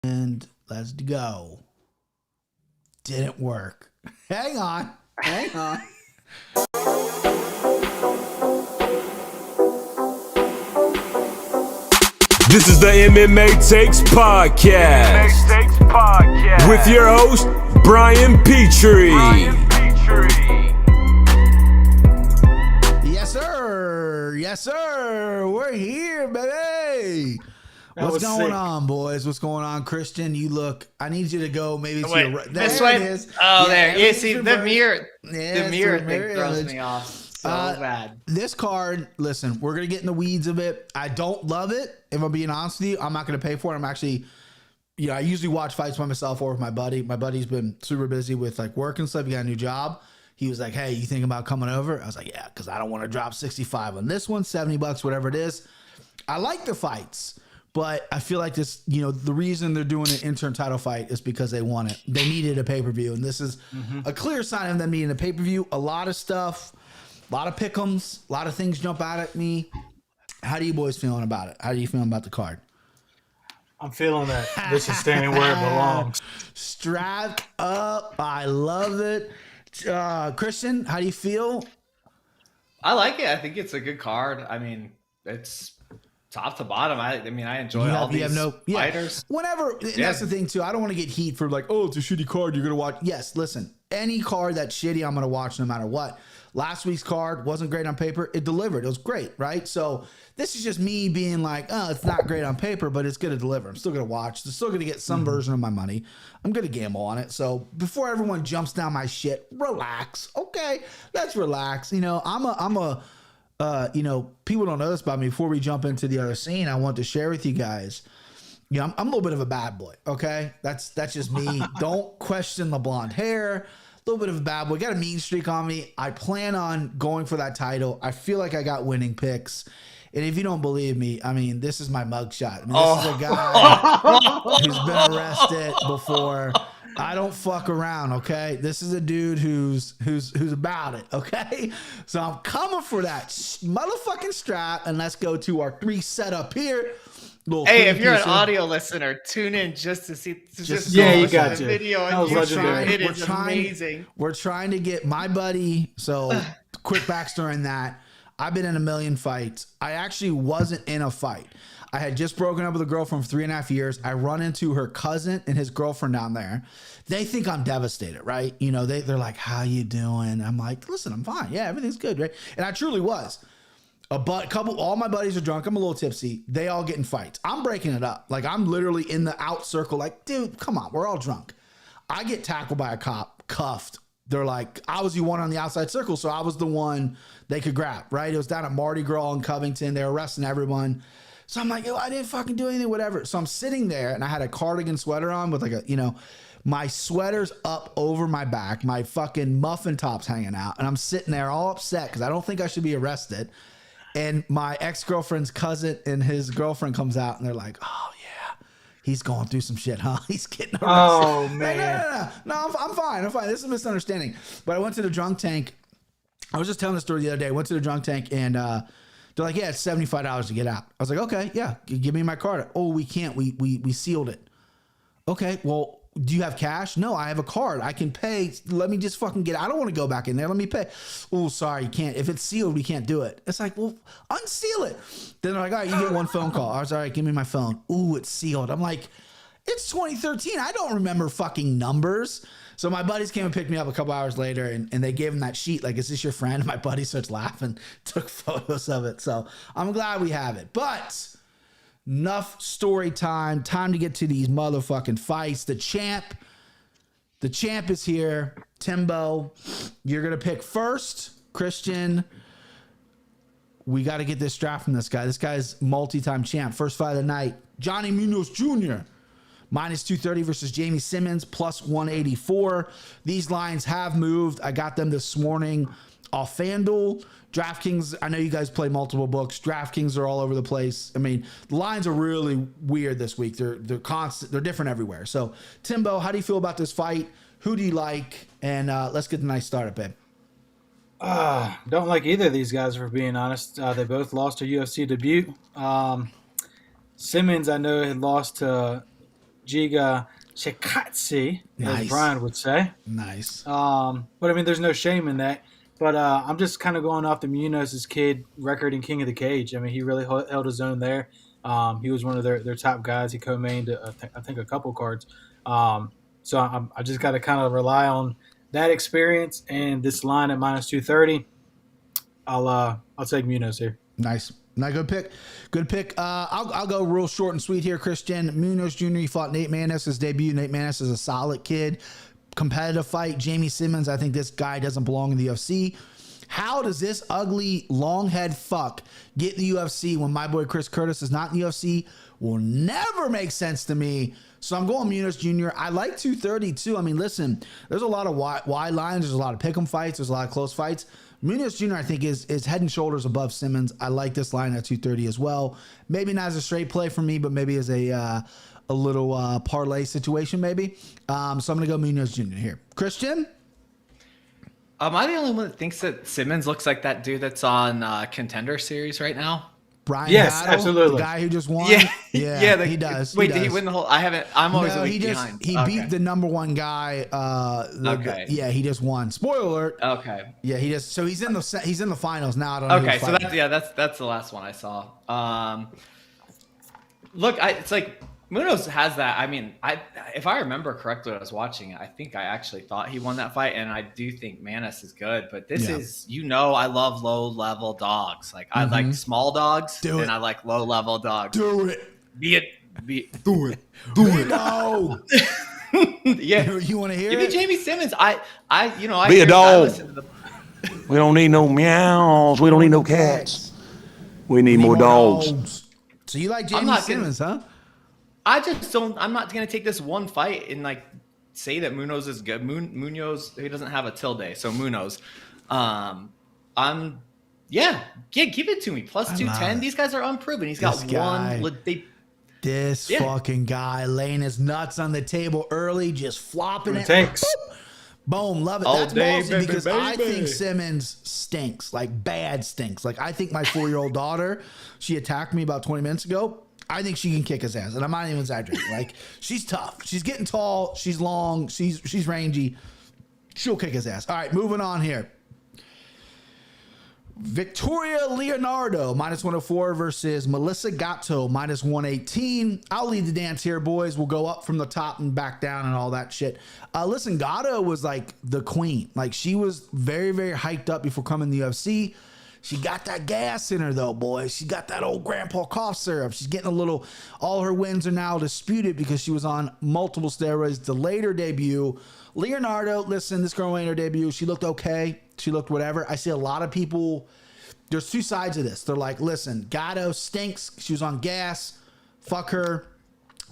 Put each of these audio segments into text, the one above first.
And let's go. Didn't work. Hang on. Hang on. This is the MMA Takes Podcast. With your host, Brian Petrie. Yes, sir. Yes, sir. We're here, baby. What's going on, boys? What's going on, Kristen? You look. I need you to go. Maybe to your right. This way. It is. Oh, yeah, there. You see the mirror. Yeah, the mirror thing throws me off so bad. This card. Listen, we're gonna get in the weeds of it. I don't love it. If I'm being honest with you, I'm not gonna pay for it. I'm actually. I usually watch fights by myself or with my buddy. My buddy's been super busy with like work and stuff. He got a new job. He was like, "Hey, you thinking about coming over?" I was like, "Yeah," because I don't want to drop 65 on this one, $70, whatever it is. I like the fights. But I feel like this, the reason they're doing an interim title fight is because they want it. They needed a pay-per-view, and this is a clear sign of them needing a pay-per-view. A lot of stuff, a lot of pick 'ems, a lot of things jump out at me. How do you boys feeling about it? How do you feeling about the card? I'm feeling that this is staying where it belongs. Strapped up. I love it. Kristen, how do you feel? I like it. I think it's a good card. I mean, it's top to bottom. I enjoy all these fighters. Whenever, that's the thing too. I don't want to get heat for like, oh, it's a shitty card. You're gonna watch. Yes, listen. Any card that's shitty, I'm gonna watch no matter what. Last week's card wasn't great on paper. It delivered. It was great, right? So this is just me being like, oh, it's not great on paper, but it's gonna deliver. I'm still gonna watch. I'm still gonna get some version of my money. I'm gonna gamble on it. So before everyone jumps down my shit, relax. Okay, let's relax. People don't know this about me. Before we jump into the other scene, I want to share with you guys. I'm a little bit of a bad boy. Okay, that's just me. Don't question the blonde hair. A little bit of a bad boy. Got a mean streak on me. I plan on going for that title. I feel like I got winning picks. And if you don't believe me, this is my mugshot. This is a guy who's been arrested before. I don't fuck around, okay? This is a dude who's about it, okay? So I'm coming for that motherfucking strap, and let's go to our 3 setup here. Hey, if you're an audio listener, tune in just to see you got the video. It is amazing. We're trying to get my buddy. So quick backstory on that. I've been in a million fights. I actually wasn't in a fight. I had just broken up with a girlfriend for 3.5 years. I run into her cousin and his girlfriend down there. They think I'm devastated, right? They're like, "How you doing?" I'm like, "Listen, I'm fine. Yeah, everything's good, right?" And I truly was. All my buddies are drunk. I'm a little tipsy. They all get in fights. I'm breaking it up. Like, I'm literally in the out circle. Like, dude, come on. We're all drunk. I get tackled by a cop, cuffed. They're like, I was the one on the outside circle, so I was the one they could grab, right? It was down at Mardi Gras in Covington. They were arresting everyone. So I'm like, yo, I didn't fucking do anything, whatever. So I'm sitting there, and I had a cardigan sweater on with like my sweater's up over my back. My fucking muffin top's hanging out. And I'm sitting there all upset because I don't think I should be arrested. And my ex-girlfriend's cousin and his girlfriend comes out, and they're like, "Oh yeah, he's going through some shit, huh? He's getting arrested." Oh man, no, I'm fine. This is a misunderstanding. But I went to the drunk tank. I was just telling the story the other day. I went to the drunk tank, and they're like, "Yeah, it's $75 to get out." I was like, "Okay, yeah, give me my card." "Oh, we can't. We sealed it." "Okay, well, do you have cash?" "No, I have a card. I can pay. Let me just fucking get out. I don't want to go back in there. Let me pay." "Oh, sorry, you can't. If it's sealed, we can't do it." It's like, well, unseal it. Then they're like, "All right, you get one phone call." I was, "All right, give me my phone." "Ooh, it's sealed." I'm like, it's 2013. I don't remember fucking numbers. So my buddies came and picked me up a couple hours later, and they gave him that sheet. Like, "Is this your friend?" And my buddy starts laughing, took photos of it. So I'm glad we have it. But enough story time. Time to get to these motherfucking fights. The champ is here. Timbo, you're going to pick first. Kristen, we got to get this strap from this guy. This guy's multi-time champ. First fight of the night. Johnny Munoz Jr. minus 230 versus Jamie Simmons, plus 184. These lines have moved. I got them this morning off FanDuel. DraftKings, I know you guys play multiple books. DraftKings are all over the place. The lines are really weird this week. They're constant. They're different everywhere. So, Timbo, how do you feel about this fight? Who do you like? And let's get the nice start, babe. Don't like either of these guys, for being honest. They both lost their UFC debut. Simmons, I know, had lost to Giga Chikatsi, as Brian would say. Nice. But I mean, there's no shame in that. But I'm just kind of going off the Munoz's kid record in King of the Cage. I mean, he really held his own there. He was one of their top guys. He co-mained, I think, a couple cards. So I just got to kind of rely on that experience and this line at -230. I'll take Munoz here. Nice. Not good pick. Good pick. I'll go real short and sweet here, Christian. Munoz Jr. He fought Nate Maness, his debut. Nate Maness is a solid kid. Competitive fight. Jamie Simmons, I think this guy doesn't belong in the UFC. How does this ugly long head fuck get in the UFC when my boy Chris Curtis is not in the UFC? Will never make sense to me. So I'm going Munoz Jr. I like 230 too. I mean, listen, there's a lot of wide lines. There's a lot of pick'em fights. There's a lot of close fights. Munoz Jr. I think is head and shoulders above Simmons. I like this line at 230 as well. Maybe not as a straight play for me, but maybe as a little parlay situation maybe. So I'm going to go Munoz Jr. here. Christian? Am I the only one that thinks that Simmons looks like that dude that's on Contender Series right now? Brian yes, Gato, absolutely. The guy who just won? Yeah, he does. Wait, did he win the whole? I'm always a week behind. He beat the number one guy. He just won. Spoiler alert. Okay. Yeah, so he's in the finals now. I don't know. Okay, so that's the last one I saw. Look, it's like Munoz has that. I mean, if I remember correctly when I was watching it, I think I actually thought he won that fight, and I do think Maness is good. But this is, I love low level dogs. Like I like small dogs, and I like low level dogs. Do it. Do it. No. Yeah. You want to hear Give it? me Jamie Simmons. I Be a dog. listen to the. We don't need no meows. We don't need no cats. We need more dogs. So you like Jamie Simmons, huh? I just don't. I'm not going to take this one fight and like say that Munoz is good. Munoz, he doesn't have a tilde, so Munoz. Give it to me. Plus 210. These guys are unproven. He's got one. This fucking guy laying his nuts on the table early, just flopping it. Takes. Boom, love it. All That's day, ballsy because baby. I think Simmons stinks, like bad stinks. Like I think my 4-year-old daughter, she attacked me about 20 minutes ago. I think she can kick his ass, and I'm not even exaggerating. Like she's tough. She's getting tall. She's long. She's rangy. She'll kick his ass. All right, moving on here. Victoria Leonardo -104 versus Melissa Gato -118. I'll lead the dance here, boys. We'll go up from the top and back down and all that shit. Listen, Gato was like the queen. Like she was very, very hyped up before coming to the UFC. She got that gas in her though, boys. She got that old grandpa cough syrup. She's getting a little, all her wins are now disputed because she was on multiple steroids, delayed her debut. Leonardo, listen, this girl made her debut. She looked okay. She looked whatever. I see a lot of people, there's two sides of this. They're like, listen, Gato stinks. She was on gas. Fuck her.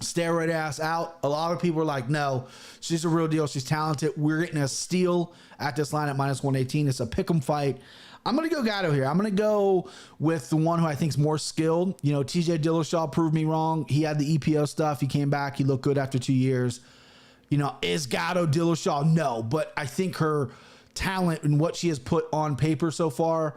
Steroid ass out. A lot of people are like, no, she's a real deal. She's talented. We're getting a steal at this line at -118. It's a pick'em fight. I'm going to go Gato here. I'm going to go with the one who I think is more skilled. You know, TJ Dillashaw proved me wrong. He had the EPO stuff. He came back. He looked good after 2 years. You know, is Gato Dillashaw? No, but I think her talent and what she has put on paper so far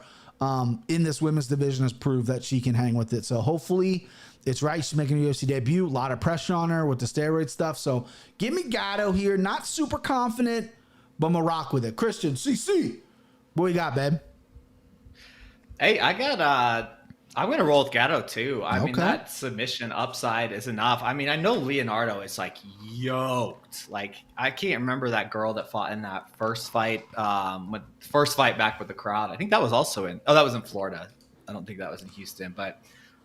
in this women's division has proved that she can hang with it. So hopefully it's right. She's making a UFC debut. A lot of pressure on her with the steroid stuff. So give me Gato here. Not super confident, but I'm going to rock with it. Christian, CC. What you got, babe? Hey, I'm going to roll with Gato too. I mean, that submission upside is enough. I mean, I know Leonardo is like yoked. Like, I can't remember that girl that fought in that first fight, back with the crowd. I think that was also that was in Florida. I don't think that was in Houston, but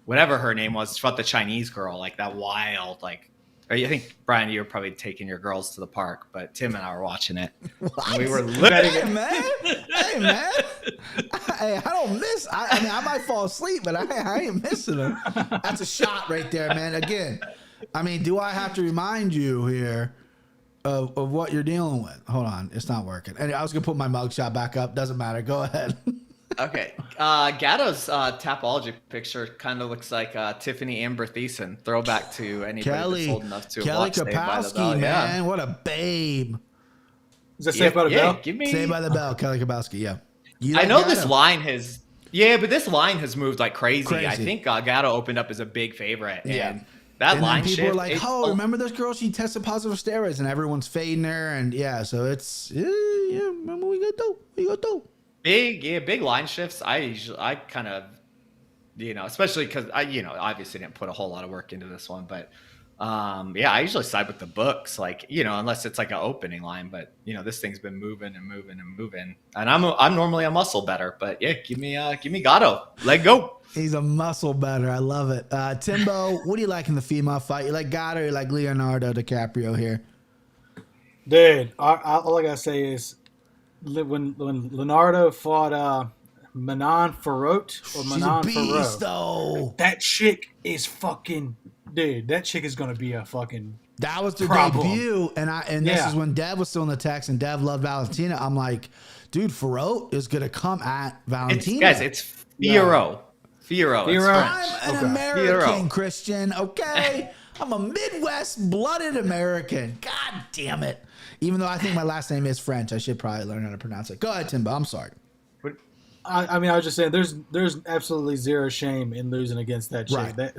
whatever her name was, she fought the Chinese girl, like that wild, like, I think, Brian, you were probably taking your girls to the park, but Tim and I were watching it. We were looking at it. Hey, man. Hey, I don't miss. I mean, I might fall asleep, but I ain't missing them. That's a shot right there, man. Again, I mean, do I have to remind you here of what you're dealing with? Hold on. It's not working. And I was going to put my mugshot back up. Doesn't matter. Go ahead. Okay. Gato's Tapology picture kind of looks like Tiffany Amber Thiessen. Throwback to anybody that's old enough to watch Saved by the Bell. Man. Yeah. What a babe. Is that Saved by the Bell? Saved by the Bell. Kelly Kapowski, yeah. I know Gato? This line has moved like crazy. I think Gato opened up as a big favorite. And That and line then people shift. are like, "Oh, remember this girl? She tested positive for steroids," and everyone's fading her. And yeah, so it's Remember we got to. Big line shifts. I kind of, especially because I, obviously didn't put a whole lot of work into this one, but I usually side with the books, like, unless it's like an opening line, but this thing's been moving and moving and moving, and I'm normally a muscle better, but yeah, give me Gato, let go. He's a muscle better. I love it. Timbo, what do you like in the female fight? You like Gato or you like Leonardo DiCaprio here? Dude, all I gotta say is when Leonardo fought Manon Farot or She's Manon a beast, Farot, though. that chick is fucking dude. That chick is gonna be a fucking. That was their problem. debut, and this is when Dev was still in the text, and Dev loved Valentina. I'm like, dude, Farot is gonna come at Valentina. It's Fiero. Fiero. I'm an American, Christian. Okay, I'm a Midwest-blooded American. God damn it! Even though I think my last name is French, I should probably learn how to pronounce it. Go ahead, Timbo. I'm sorry. I mean, I was just saying, there's absolutely zero shame in losing against that chick. Right.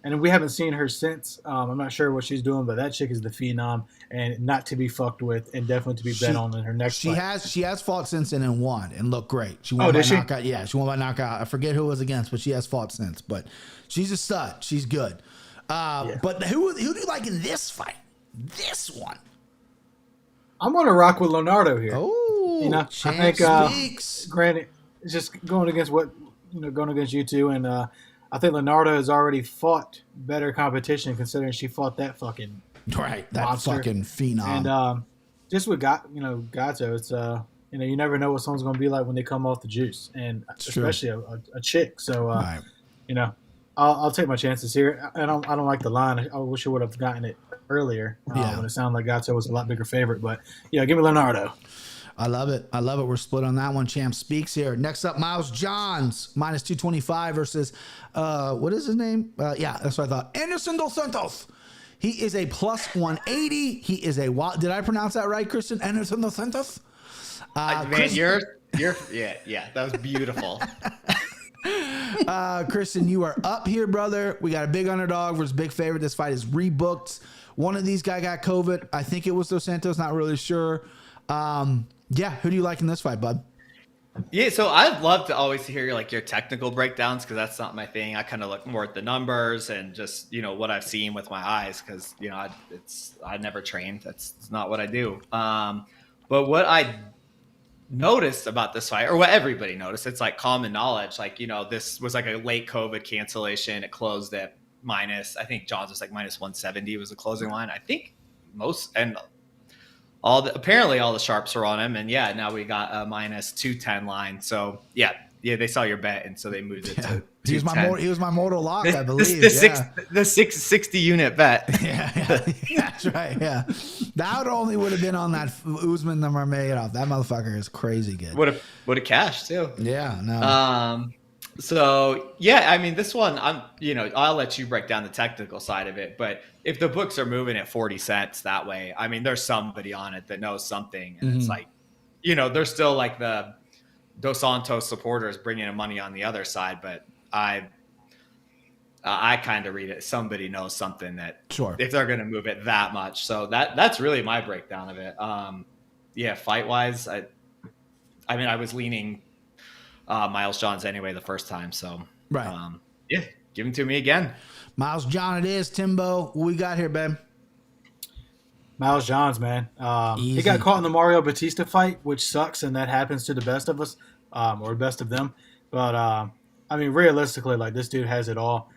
And we haven't seen her since. I'm not sure what she's doing, but that chick is the phenom and not to be fucked with, and definitely to be bet on in her next fight. She has fought since and won and looked great. She won by knockout. Yeah, she won by knockout. I forget who it was against, but she has fought since. But she's a stud. She's good. But who do you like in this fight? This one. I'm going to rock with Leonardo here. Oh, I think speaks. Granted, it's just going against going against you two, and I think Leonardo has already fought better competition considering she fought that fucking that monster. fucking phenom. And just with Gato, it's you never know what someone's going to be like when they come off the juice, and especially a chick. So I'll take my chances here. I don't like the line. I wish I would have gotten it earlier when it sounded like Gato was a lot bigger favorite. But yeah, give me Leonardo. I love it. We're split on that one. Champ speaks here. Next up, Miles Johns, minus 225 versus, what is his name? That's what I thought. Anderson dos Santos. He is a plus 180. He is a wild. Did I pronounce that right, Kristen? Anderson dos Santos? Man, you're that was beautiful. Kristen, you are up here, brother. We got a big underdog versus big favorite. This fight is rebooked. One of these guys got COVID. I think it was dos Santos. Not really sure. Who do you like in this fight, bud? Yeah, so I'd love to always hear your technical breakdowns, because that's not my thing. I kind of look more at the numbers and just what I've seen with my eyes, because I never trained. That's not what I do. But what I noticed about this fight, or what everybody noticed, it's like common knowledge. This was like a late COVID cancellation. It closed at minus. I think Johns was like minus 170 was the closing line. I think apparently all the sharps are on him, and now we got a minus 210 line. So they saw your bet, and so they moved it to. He was my mortal lock, I believe. The 660 unit bet. That's right. Yeah, that only would have been on that Usman Nurmagomedov. That motherfucker is crazy good. Would have cashed too. Yeah. No. So I mean, this one, I'll let you break down the technical side of it, but if the books are moving at 40 cents that way, I mean, there's somebody on it that knows something, and it's like, there's still like the Dos Santos supporters bringing in money on the other side, but I kind of read it. Somebody knows something that if they're going to move it that much. So that's really my breakdown of it. Fight wise, I mean, I was leaning Miles Johns anyway the first time. So give him to me again. Miles John it is. Timbo, what we got here, babe? Miles Johns, man. He got caught in the Mario Batista fight, which sucks, and that happens to the best of us, or best of them. But I mean, realistically, this dude has it all.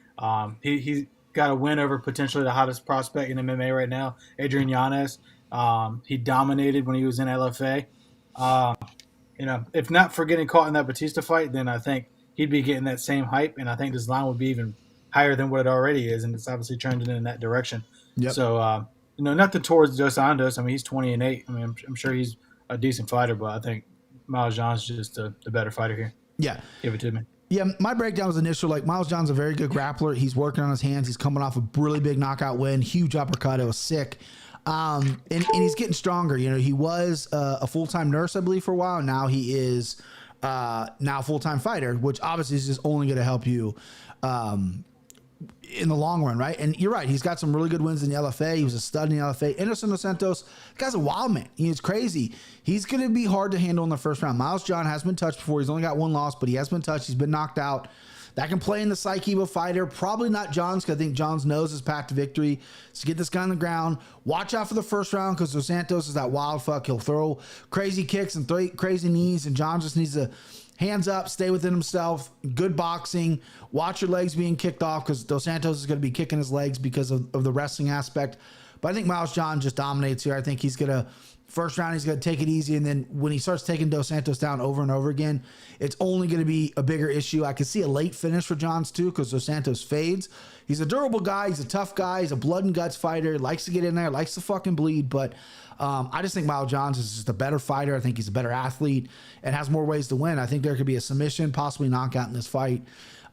He got a win over potentially the hottest prospect in MMA right now, Adrian Yanez. He dominated when he was in LFA. If not for getting caught in that Batista fight, then I think he'd be getting that same hype, and I think this line would be even higher than what it already is, and it's obviously trending in that direction. Yep. So, nothing towards Dos Santos. I mean, he's 20-8. I mean, I'm sure he's a decent fighter, but I think Miles Johns is just the better fighter here. Yeah. Give it to me. Yeah, my breakdown was initial. Miles Johns a very good grappler. He's working on his hands. He's coming off a really big knockout win, huge uppercut. It was sick. And he's getting stronger. He was a full-time nurse, I believe, for a while. Now he is now a full-time fighter, which obviously is just only going to help you in the long run, right? And you're right. He's got some really good wins in the LFA. He was a stud in the LFA. Anderson dos Santos, the guy's a wild man. He's crazy. He's going to be hard to handle in the first round. Miles John has been touched before. He's only got one loss, but he has been touched. He's been knocked out. That can play in the psyche of a fighter. Probably not John's, because I think John's knows his path to victory. So get this guy on the ground. Watch out for the first round, because Dos Santos is that wild fuck. He'll throw crazy kicks and crazy knees, and John just needs to hands up, stay within himself, good boxing. Watch your legs being kicked off, because Dos Santos is going to be kicking his legs because of the wrestling aspect. But I think Miles John just dominates here. I think he's going to, first round, he's going to take it easy. And then when he starts taking Dos Santos down over and over again, it's only going to be a bigger issue. I could see a late finish for Johns too, because Dos Santos fades. He's a durable guy. He's a tough guy. He's a blood and guts fighter. Likes to get in there, likes to fucking bleed. But I just think Miles Johns is just a better fighter. I think he's a better athlete and has more ways to win. I think there could be a submission, possibly knockout in this fight.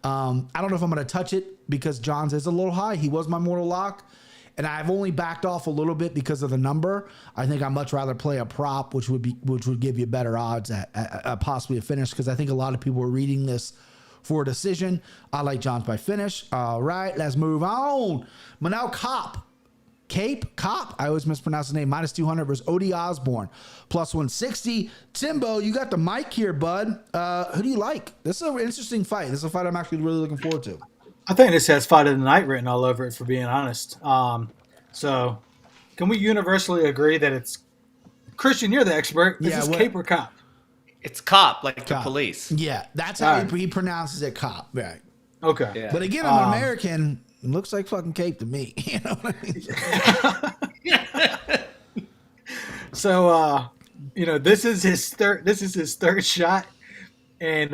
I don't know if I'm going to touch it, because Johns is a little high. He was my mortal lock, and I've only backed off a little bit because of the number. I think I'd much rather play a prop, which would give you better odds at possibly a finish, because I think a lot of people are reading this for a decision. I like Johns by finish. All right, let's move on. Manel Cop. I always mispronounce his name. Minus 200 versus Odie Osborne. Plus 160. Timbo, you got the mic here, bud. Who do you like? This is an interesting fight. This is a fight I'm actually really looking forward to. I think this has fight of the night written all over it, for being honest. So can we universally agree that it's Christian? You're the expert. Is this Cape or Cop? It's Cop, like Cop. The police. Yeah, that's how he pronounces it, Cop. Right. Okay. Yeah. But again, I'm an American. It looks like fucking Cape to me. You know what I mean? So, this is his third shot, and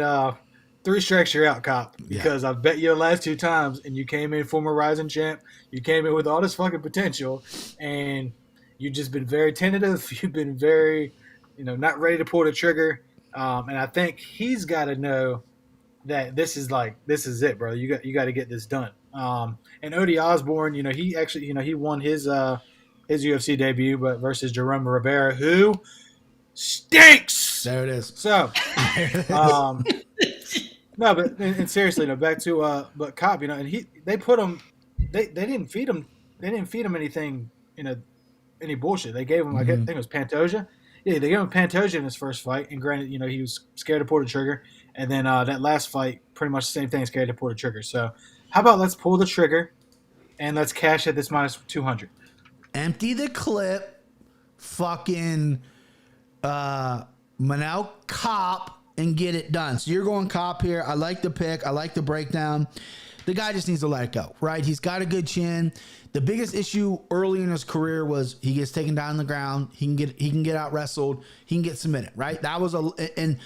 3 strikes, you're out, Cop. Because I've bet you the last 2 times, and you came in former rising champ. You came in with all this fucking potential, and you've just been very tentative. You've been very, not ready to pull the trigger. And I think he's got to know that this is it, bro. You got to get this done. And Odie Osborne, he actually, he won his UFC debut, but versus Jerome Rivera, who stinks. There it is. So, no, but and seriously, back to but Cobb, and they put him, they didn't feed him anything, any bullshit. They gave him, I think it was Pantoja. Yeah, they gave him Pantoja in his first fight, and granted, he was scared to pull the trigger, and then that last fight, pretty much the same thing, scared to pull the trigger. So, how about let's pull the trigger, and let's cash at this minus 200. Empty the clip, fucking Manel Cop, and get it done. So you're going Cop here. I like the pick. I like the breakdown. The guy just needs to let it go, right? He's got a good chin. The biggest issue early in his career was he gets taken down on the ground. He can get out wrestled. He can get submitted, right? That was and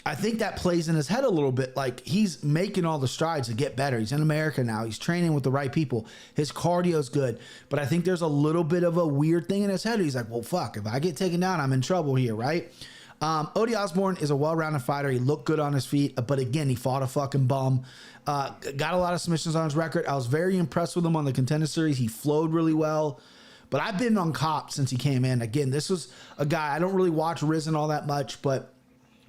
I think that plays in his head a little bit. Like, he's making all the strides to get better. He's in America now. He's training with the right people. His cardio's good. But I think there's a little bit of a weird thing in his head. He's like, well, fuck, if I get taken down, I'm in trouble here, right? Odie Osborne is a well-rounded fighter. He looked good on his feet, but again, he fought a fucking bum. Got a lot of submissions on his record. I was very impressed with him on the Contender Series. He flowed really well. But I've been on Cop since he came in. Again, this was a guy, I don't really watch Risen all that much, but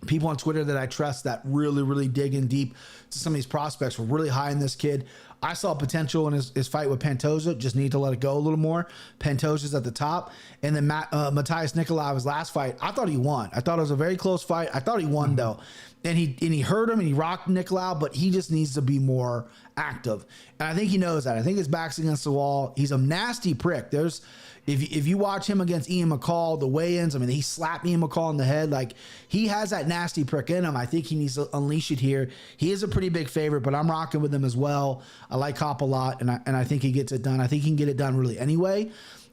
people on Twitter that I trust that really, really dig in deep to some of these prospects were really high in this kid. I saw potential in his fight with Pantoja. Just need to let it go a little more. Pantoja's at the top. And then Matthias Nicolau, his last fight, I thought he won. I thought it was a very close fight. I thought he won, though. And he hurt him and he rocked Nicolau, but he just needs to be more active. And I think he knows that. I think his back's against the wall. He's a nasty prick. If you watch him against Ian McCall, the weigh-ins, I mean, he slapped Ian McCall in the head. Like, he has that nasty prick in him. I think he needs to unleash it here. He is a pretty big favorite, but I'm rocking with him as well. I like Cop a lot, and I think he gets it done. I think he can get it done really anyway.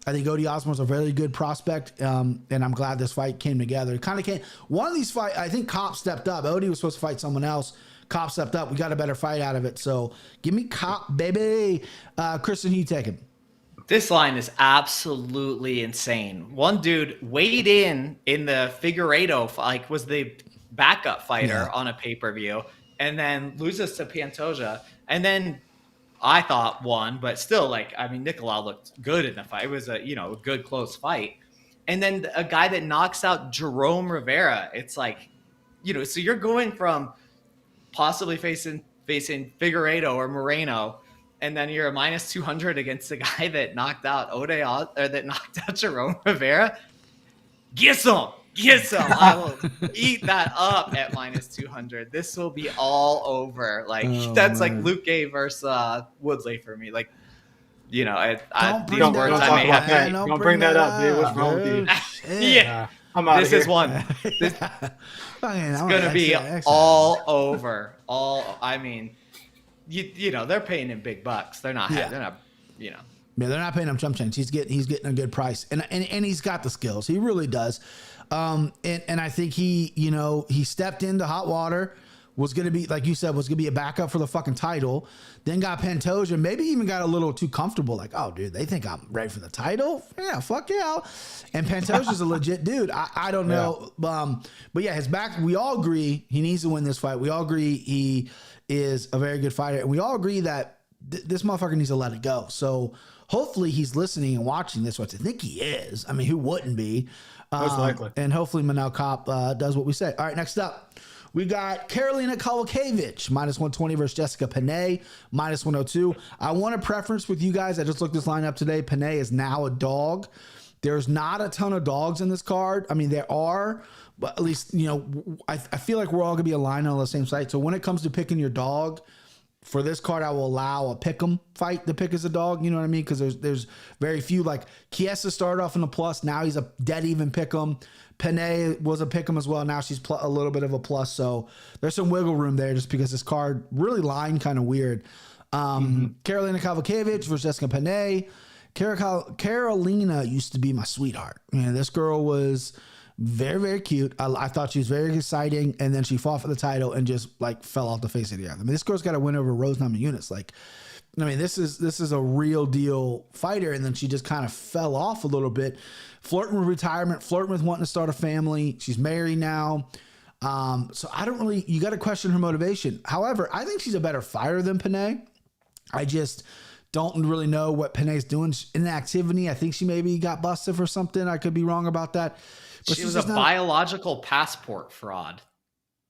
I think Odie Osborne's a very good prospect, and I'm glad this fight came together. It kind of came. One of these fights, I think Cop stepped up. Odie was supposed to fight someone else. Cop stepped up. We got a better fight out of it. So give me Cop, baby. Kristen, who you taking? This line is absolutely insane. One dude weighed in the Figueiredo, like was the backup fighter on a pay-per-view, and then loses to Pantoja. And then I thought won, but still, Nicolau looked good in the fight. It was a good close fight. And then a guy that knocks out Jerome Rivera. It's like, so you're going from possibly facing Figueiredo or Moreno, and then you're a minus 200 against the guy that knocked out that knocked out Jerome Rivera. Get some. I will eat that up at minus 200. This will be all over. Like that's like Luque versus Woodley for me. Like, you know, these words I may have to. Don't bring that up, dude. What's wrong with you? Yeah, I'm out of here. This is one. It's gonna be all over. I mean, you know, they're paying him big bucks. They're not. They're not. You know. Yeah, they're not paying him chump change. He's getting a good price, and he's got the skills. He really does. And I think he stepped into hot water, was going to be, like you said, was going to be a backup for the fucking title. Then got Pantoja, maybe even got a little too comfortable. Like, oh, dude, they think I'm ready for the title? Yeah, fuck yeah. And Pantoja's a legit dude. I don't know. But yeah, his back, we all agree he needs to win this fight. We all agree he is a very good fighter. And we all agree that this motherfucker needs to let it go. So hopefully he's listening and watching this, which I think he is. I mean, who wouldn't be? Most likely. And hopefully Manel Kopp does what we say. All right, next up, we got Karolina Kowalkiewicz, minus 120 versus Jessica Pena, minus 102. I want a preference with you guys. I just looked this line up today. Pena is now a dog. There's not a ton of dogs in this card. I mean, there are, but at least, you know, I feel like we're all going to be aligned on the same site. So when it comes to picking your dog, for this card, I will allow a pick 'em fight to pick as a dog. You know what I mean? Because there's very few. Like Chiesa started off in a plus. Now he's a dead even pick 'em. Pena was a pick 'em as well. Now she's a little bit of a plus. So there's some wiggle room there just because this card really lined kind of weird. Karolina Kowalkiewicz versus Jessica Pena. Karolina used to be my sweetheart. Man, this girl was very, very cute. I thought she was very exciting, and then she fought for the title and just like fell off the face of the earth. I mean, this girl's got to win over Rose Namajunas. Like, I mean, this is a real deal fighter, and then she just kind of fell off a little bit, flirting with retirement, flirting with wanting to start a family. She's married now, so I don't really. You got to question her motivation. However, I think she's a better fighter than Pena. I just don't really know what Pena's doing in the activity. I think she maybe got busted for something. I could be wrong about that. But she was a biological passport fraud.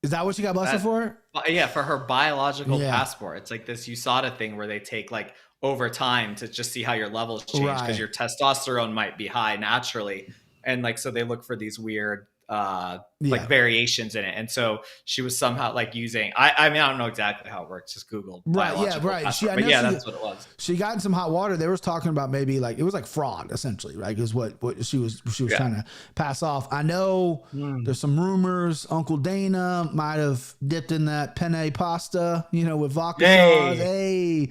Is that what she got busted for? Yeah, for her biological passport. It's like this USADA thing where they take like over time to just see how your levels change because your testosterone might be high naturally. And like, so they look for these weird like variations in it. And so she was somehow like using, I mean, I don't know exactly how it works. Just Google. Right. Yeah. Right. That's what it was. She got in some hot water. They was talking about maybe like, it was like fraud essentially, right? Is what she was trying to pass off. I know there's some rumors. Uncle Dana might have dipped in that penne pasta, you know, with vodka sauce. Hey.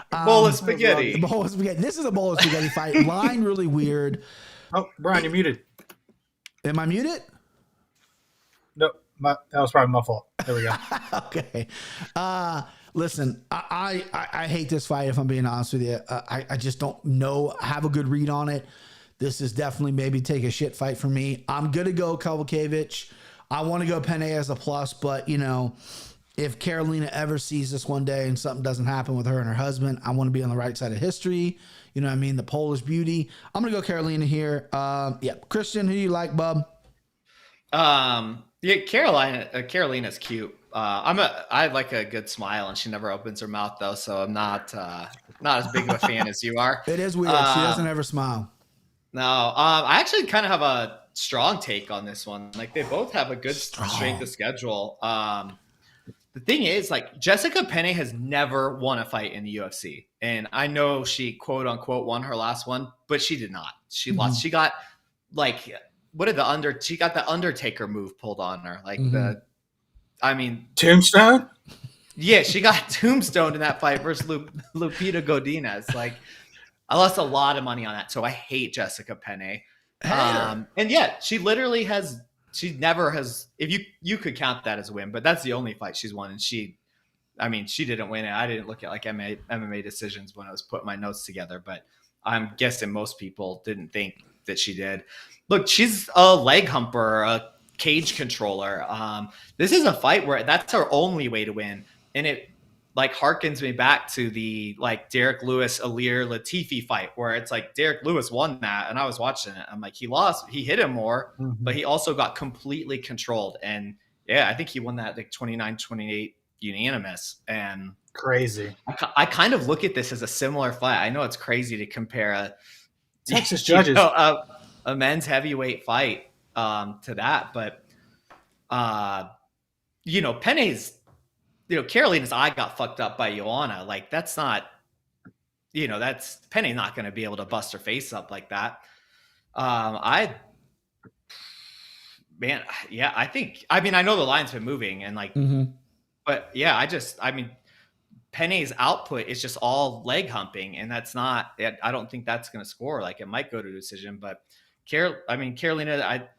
Bowl of spaghetti. Bowl of spaghetti. This is a bowl of spaghetti fight. Line really weird. Oh, Brian, you're muted. Am I muted? No, that was probably my fault. There we go. Okay. Listen, I hate this fight, if I'm being honest with you. I just don't know, have a good read on it. This is definitely maybe take a shit fight for me. I'm going to go Kowalkiewicz. I want to go Pena as a plus, but, you know, if Karolina ever sees this one day and something doesn't happen with her and her husband, I want to be on the right side of history. You know what I mean? The Polish beauty. I'm going to go Karolina here. Yeah. Kristen, who do you like, bub? Yeah, Karolina's cute. I like a good smile, and she never opens her mouth though, so I'm not as big of a fan as you are. It is weird. She doesn't ever smile. No, I actually kind of have a strong take on this one. Like they both have a good strength of schedule. The thing is, like Jessica Pena has never won a fight in the UFC, and I know she quote unquote won her last one, but she did not. She lost. She got like. She got the Undertaker move pulled on her. Like Tombstone? Yeah, she got tombstoned in that fight versus Lupita Godinez. Like I lost a lot of money on that. So I hate Jessica Pena. And yeah, she never has, if you could count that as a win, but that's the only fight she's won. And she didn't win it. I didn't look at like MMA decisions when I was putting my notes together, but I'm guessing most people didn't think that she did. Look, she's a leg humper, a cage controller. This is a fight where that's her only way to win. And it like harkens me back to the like Derek Lewis, Alir Latifi fight where it's like Derek Lewis won that. And I was watching it. I'm like, he lost, he hit him more, but he also got completely controlled. And yeah, I think he won that like 29-28 unanimous. And Crazy. I kind of look at this as a similar fight. I know it's crazy to compare a Texas judges. A men's heavyweight fight to that, but Pene's, Carolina's eye got fucked up by Joanna. Like that's not, that's Penny not going to be able to bust her face up like that. I think, I know the line's been moving and like, but yeah, Penny's output is just all leg humping, and that's not, I don't think that's going to score. Like it might go to a decision, but Carolina,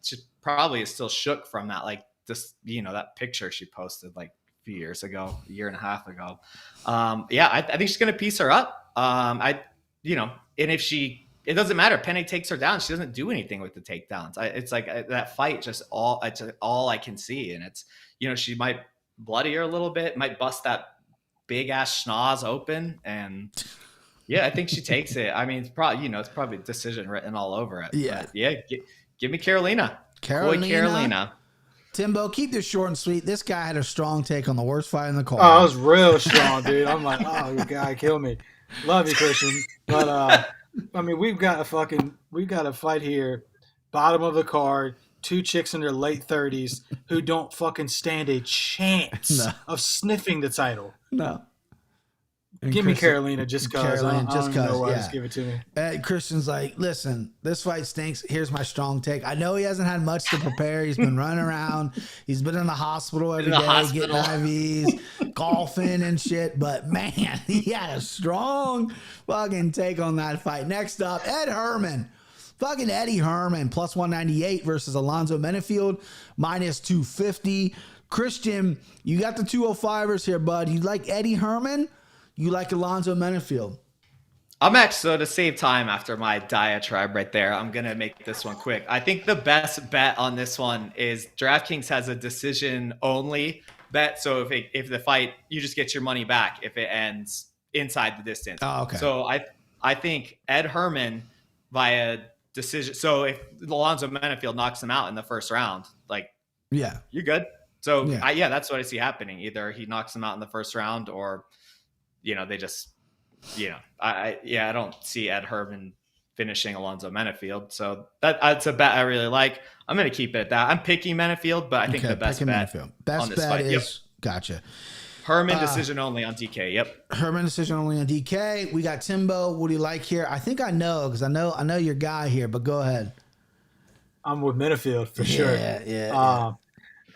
probably is still shook from that. Like just, that picture she posted like a few years ago, a year and a half ago. I think she's going to piece her up. And if it doesn't matter. Penny takes her down. She doesn't do anything with the takedowns. It's like that fight, it's all I can see. And it's, she might bloody her a little bit, might bust that big ass schnoz open. And yeah, I think she takes it. It's probably a decision written all over it. Yeah. But yeah. Give me Carolina. Carolina. Timbo, keep this short and sweet. This guy had a strong take on the worst fight in the card. Oh, it was real strong, dude. I'm like, oh, you guy, kill me. Love you, Christian. But we've got a fight here, bottom of the card, two chicks in their late 30s who don't fucking stand a chance of sniffing the title. No. Give me Carolina just because. Just give it to me. Christian's like, listen, this fight stinks. Here's my strong take. I know he hasn't had much to prepare. He's been running around. He's been in the hospital every day getting IVs, golfing and shit. But, man, he had a strong fucking take on that fight. Next up, Ed Herman. Fucking Eddie Herman, plus 198 versus Alonzo Minifield, minus 250. Christian, you got the 205ers here, bud. You like Eddie Herman? You like Alonzo Minifield? I'm actually, so to save time after my diatribe right there, I'm going to make this one quick. I think the best bet on this one is DraftKings has a decision only bet. So if the fight, you just get your money back if it ends inside the distance. Oh, okay. So I think Ed Herman via decision. So if Alonzo Minifield knocks him out in the first round, like, yeah, you're good. So yeah, that's what I see happening. Either he knocks him out in the first round or, they just, I don't see Ed Herman finishing Alonzo Minifield. So that's a bet I really like. I'm going to keep it at that. I'm picking Minifield, but I think the best bet on this fight is, gotcha. Herman decision only on DK. Yep. Herman decision only on DK. We got Timbo. What do you like here? I think I know because I know your guy here, but go ahead. I'm with Minifield for sure. Yeah.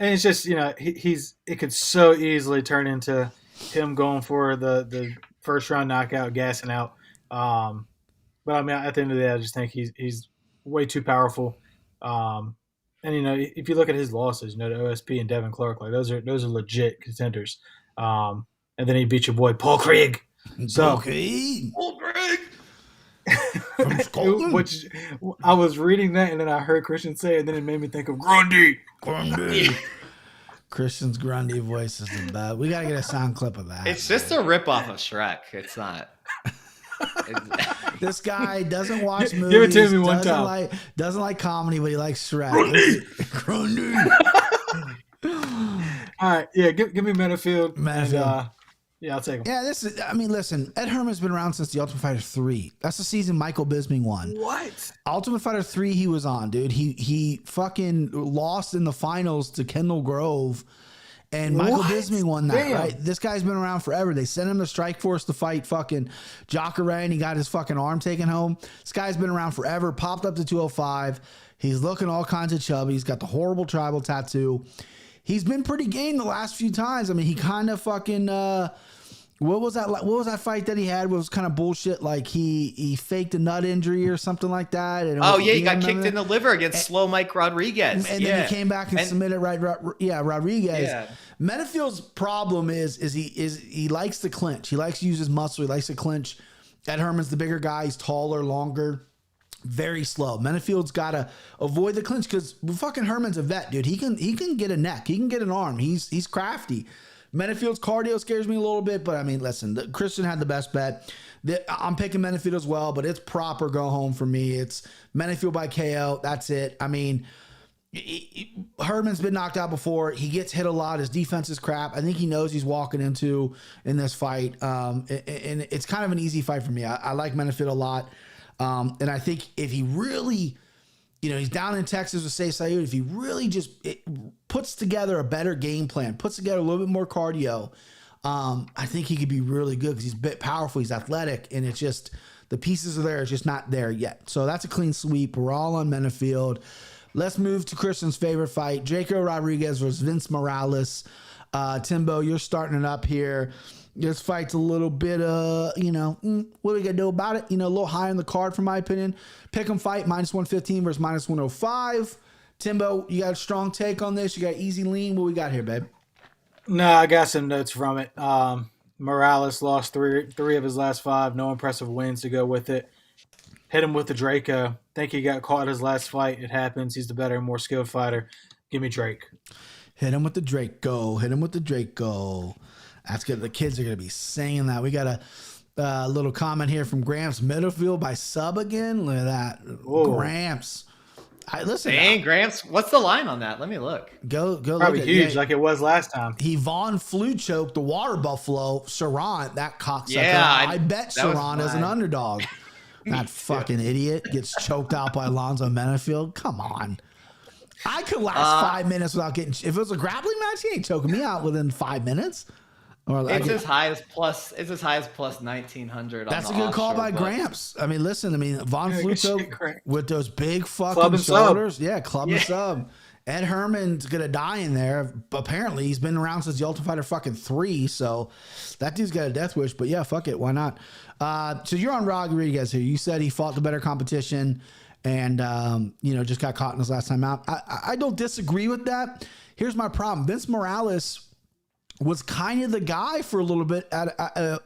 And it's just, it could so easily turn into him going for the first round knockout, gassing out. But at the end of the day, I just think he's way too powerful. And if you look at his losses, the OSP and Devin Clark, like those are legit contenders. And then he beat your boy Paul Craig. Paul Craig. From Scotland. Which I was reading that and then I heard Christian say it, and then it made me think of Grundy. Christian's Grundy voice is the best. We gotta get a sound clip of that. It's just a ripoff of Shrek. It's not. This guy doesn't watch movies. Give it to me one time. Doesn't like comedy, but he likes Shrek. Grundy. All right, yeah, give me Minifield. And, I'll take him. Yeah, listen, Ed Herman's been around since the Ultimate Fighter 3. That's the season Michael Bisping won. What? Ultimate Fighter 3 he was on, dude. He fucking lost in the finals to Kendall Grove, and Michael Bisping won that, right? This guy's been around forever. They sent him to Strikeforce to fight fucking Jacare, and he got his fucking arm taken home. This guy's been around forever, popped up to 205. He's looking all kinds of chubby. He's got the horrible tribal tattoo. He's been pretty game the last few times. He kind of fucking what was that fight that he had? It was kind of bullshit. Like he faked a nut injury or something like that. And he got kicked in the liver against Slow Mike Rodriguez. And then he came back and submitted Rodriguez. Yeah. Menifield's problem is he likes to clinch. He likes to use his muscle. He likes to clinch. Ed Herman's the bigger guy. He's taller, longer. Very slow. Menifield's got to avoid the clinch because fucking Herman's a vet, dude. He can get a neck. He can get an arm. He's crafty. Menifield's cardio scares me a little bit, but listen, Kristen had the best bet. I'm picking Minifield as well, but it's proper go home for me. It's Minifield by KO. That's it. Herman's been knocked out before. He gets hit a lot. His defense is crap. I think he knows he's walking in this fight. And it's kind of an easy fight for me. I like Minifield a lot. And I think if he really, he's down in Texas with Say Sayud, if he really just puts together a better game plan, puts together a little bit more cardio, I think he could be really good because he's a bit powerful. He's athletic, and it's just the pieces are there. It's just not there yet. So that's a clean sweep. We're all on Minifield. Let's move to Kristen's favorite fight, Draco Rodriguez versus Vince Morales. Timbo, you're starting it up here. This fight's a little bit, what are we going to do about it? A little high on the card, from my opinion. Pick 'em fight, -115 versus -105. Timbo, you got a strong take on this? You got easy lean? What we got here, babe? No, I got some notes from it. Morales lost three of his last 5. No impressive wins to go with it. Hit him with the Draco. Think he got caught his last fight. It happens. He's the better and more skilled fighter. Give me Drake. Hit him with the Draco. Hit him with the Draco. That's good. The kids are going to be saying that. We got a little comment here from Gramps. Minifield by sub again. Look at that. Whoa. Gramps. Listen. Dang, Gramps. What's the line on that? Let me look. Go Probably look huge like it was last time. He Vaughn flu choked the water buffalo. Saran, that cocksucker. Yeah, I bet Saran is an underdog. That fucking idiot gets choked out by Alonzo Minifield. Come on. I could last 5 minutes without getting... If it was a grappling match, he ain't choking me out within 5 minutes. It's as high as plus 1,900. That's a good call by Gramps. I mean, listen. Von Fluto with those big fucking club shoulders. Yeah, club and sub. Ed Herman's gonna die in there. Apparently, he's been around since the Ultimate Fighter fucking 3. So that dude's got a death wish. But yeah, fuck it. Why not? So you're on Rodriguez here. You said he fought the better competition, and just got caught in his last time out. I don't disagree with that. Here's my problem. Vince Morales was kind of the guy for a little bit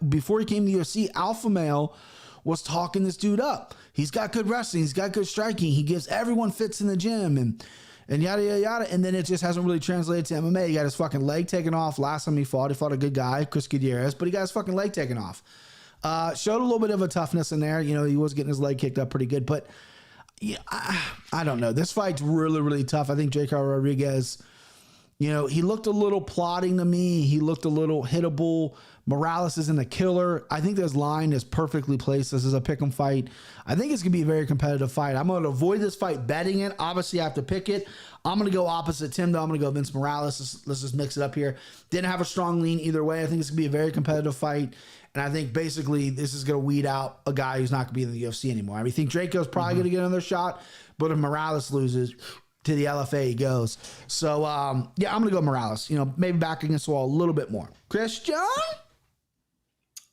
before he came to the UFC. Alpha Male was talking this dude up. He's got good wrestling. He's got good striking. He gives everyone fits in the gym and yada, yada, yada. And then it just hasn't really translated to MMA. He got his fucking leg taken off. Last time he fought a good guy, Chris Gutierrez, but he got his fucking leg taken off. Showed a little bit of a toughness in there. He was getting his leg kicked up pretty good, but yeah, I don't know. This fight's really, really tough. I think Draco Rodriguez, he looked a little plodding to me. He looked a little hittable. Morales isn't a killer. I think this line is perfectly placed. This is a pick 'em fight. I think it's going to be a very competitive fight. I'm going to avoid this fight betting it. Obviously, I have to pick it. I'm going to go opposite Tim, though. I'm going to go Vince Morales. Let's just mix it up here. Didn't have a strong lean either way. I think it's going to be a very competitive fight. And I think basically this is going to weed out a guy who's not going to be in the UFC anymore. I think Draco's probably going to get another shot. But if Morales loses... to the LFA he goes. So, I'm going to go Morales. Maybe back against the wall a little bit more. Christian?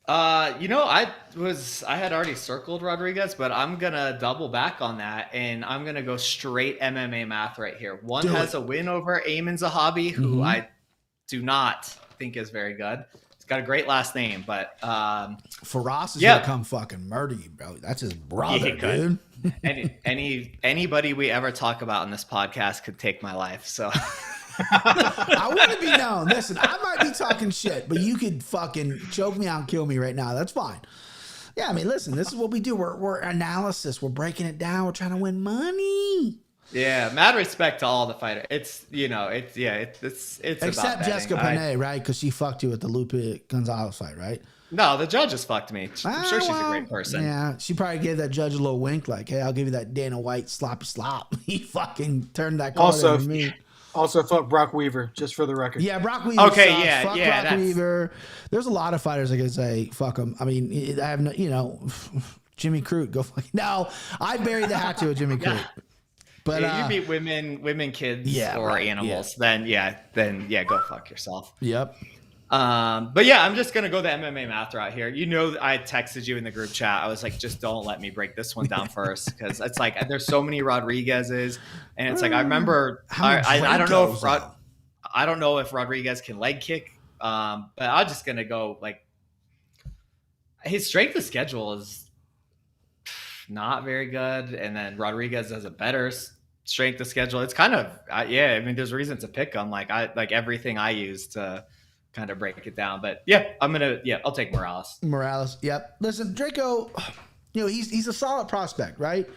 I had already circled Rodriguez, but I'm going to double back on that, and I'm going to go straight MMA math right here. One has a win over Ayman Zahabi, who I do not think is very good. He's got a great last name, but... Faraz is going to come fucking murder you, bro. That's his brother, dude. Anybody we ever talk about in this podcast could take my life. So I want to be known. Listen, I might be talking shit, but you could fucking choke me out and kill me right now. That's fine. Yeah, listen, this is what we do. We're analysis. We're breaking it down. We're trying to win money. Yeah, mad respect to all the fighters. It's except about Jessica Penne, right? Because she fucked you at the Lupe Gonzalez fight, right? No, the judges fucked me. I'm sure she's a great person. Yeah, she probably gave that judge a little wink, like, "Hey, I'll give you that Dana White sloppy slop." He fucking turned that card over me. Also, fuck Brock Weaver, just for the record. Yeah, Brock Weaver. Okay, sucks. fuck Brock Weaver. There's a lot of fighters I could say fuck him. I have no, Jimmy Crute. Go fuck. No, I buried the hatchet with Jimmy Crute. But you beat women, kids, or animals, then go fuck yourself. Yep. But yeah, I'm just gonna go the MMA math route here. I texted you in the group chat. I was like, just don't let me break this one down first, because it's like there's so many Rodriguez's, and it's like I remember I don't know if Rodriguez can leg kick, but I'm just gonna go like his strength of schedule is not very good, and then Rodriguez has a better strength of schedule. It's kind of there's reason to pick him. Like everything I use to kind of break it down, but I'll take Morales. Yep. Listen, Draco, he's a solid prospect, right?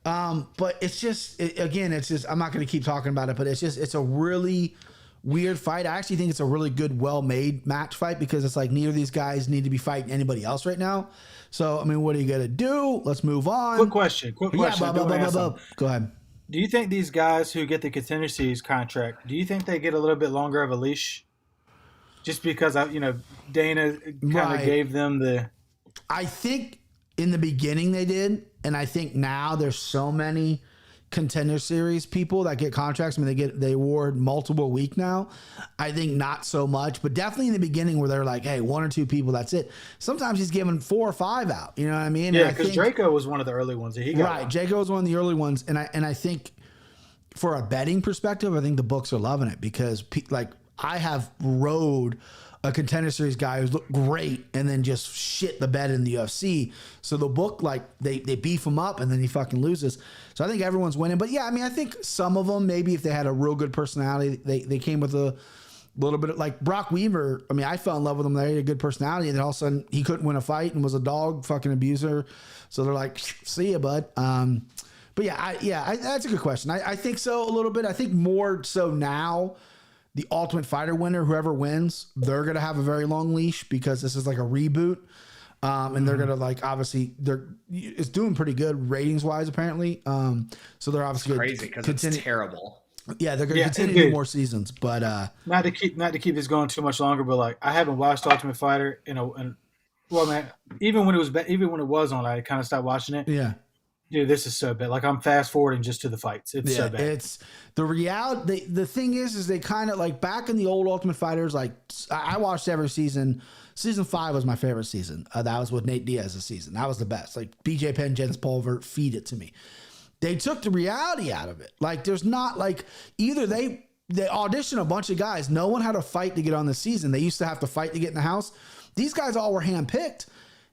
But it's just, I'm not going to keep talking about it, but it's a really weird fight. I actually think it's a really good, well-made match fight because it's like neither of these guys need to be fighting anybody else right now. So, I mean, what are you going to do? Let's move on. Quick question. Yeah, go ahead. Do you think these guys who get the Contender Series contract, do you think they get a little bit longer of a leash? Just because, Dana kind of gave them the... I think in the beginning they did, and I think now there's so many Contender Series people that get contracts. I mean, they award multiple a week now. I think not so much, but definitely in the beginning where they're like, hey, 1 or 2 people, that's it. Sometimes he's giving 4 or 5 out. You know what I mean? Yeah, because Draco was one of the early ones that he got. Right, Draco was one of the early ones, and I think for a betting perspective, I think the books are loving it because I have rode a Contender Series guy who's looked great and then just shit the bed in the UFC. So the book, they beef him up and then he fucking loses. So I think everyone's winning. But yeah, I mean, I think some of them, maybe if they had a real good personality, they came with a little bit of like Brock Weaver. I mean, I fell in love with him. They had a good personality. And then all of a sudden he couldn't win a fight and was a dog fucking abuser. So they're like, see ya, bud. But yeah, that's a good question. I think so a little bit. I think more so now, the Ultimate Fighter winner, whoever wins, they're going to have a very long leash because this is like a reboot. And they're going to obviously it's doing pretty good ratings wise, apparently. So they're obviously crazy because it's terrible. Yeah. They're going to continue to do more seasons, but, not to keep this going too much longer, but I haven't watched Ultimate Fighter well, man, even when it was on, I kind of stopped watching it. Yeah. Dude, this is so bad. I'm fast forwarding just to the fights. It's so bad. It's the reality. The thing is they kind of back in the old Ultimate Fighters. I watched every season. Season 5 was my favorite season. That was with Nate Diaz's season. That was the best. BJ Penn, Jens Pulver, feed it to me. They took the reality out of it. There's not either they auditioned a bunch of guys. No one had a fight to get on the season. They used to have to fight to get in the house. These guys all were handpicked.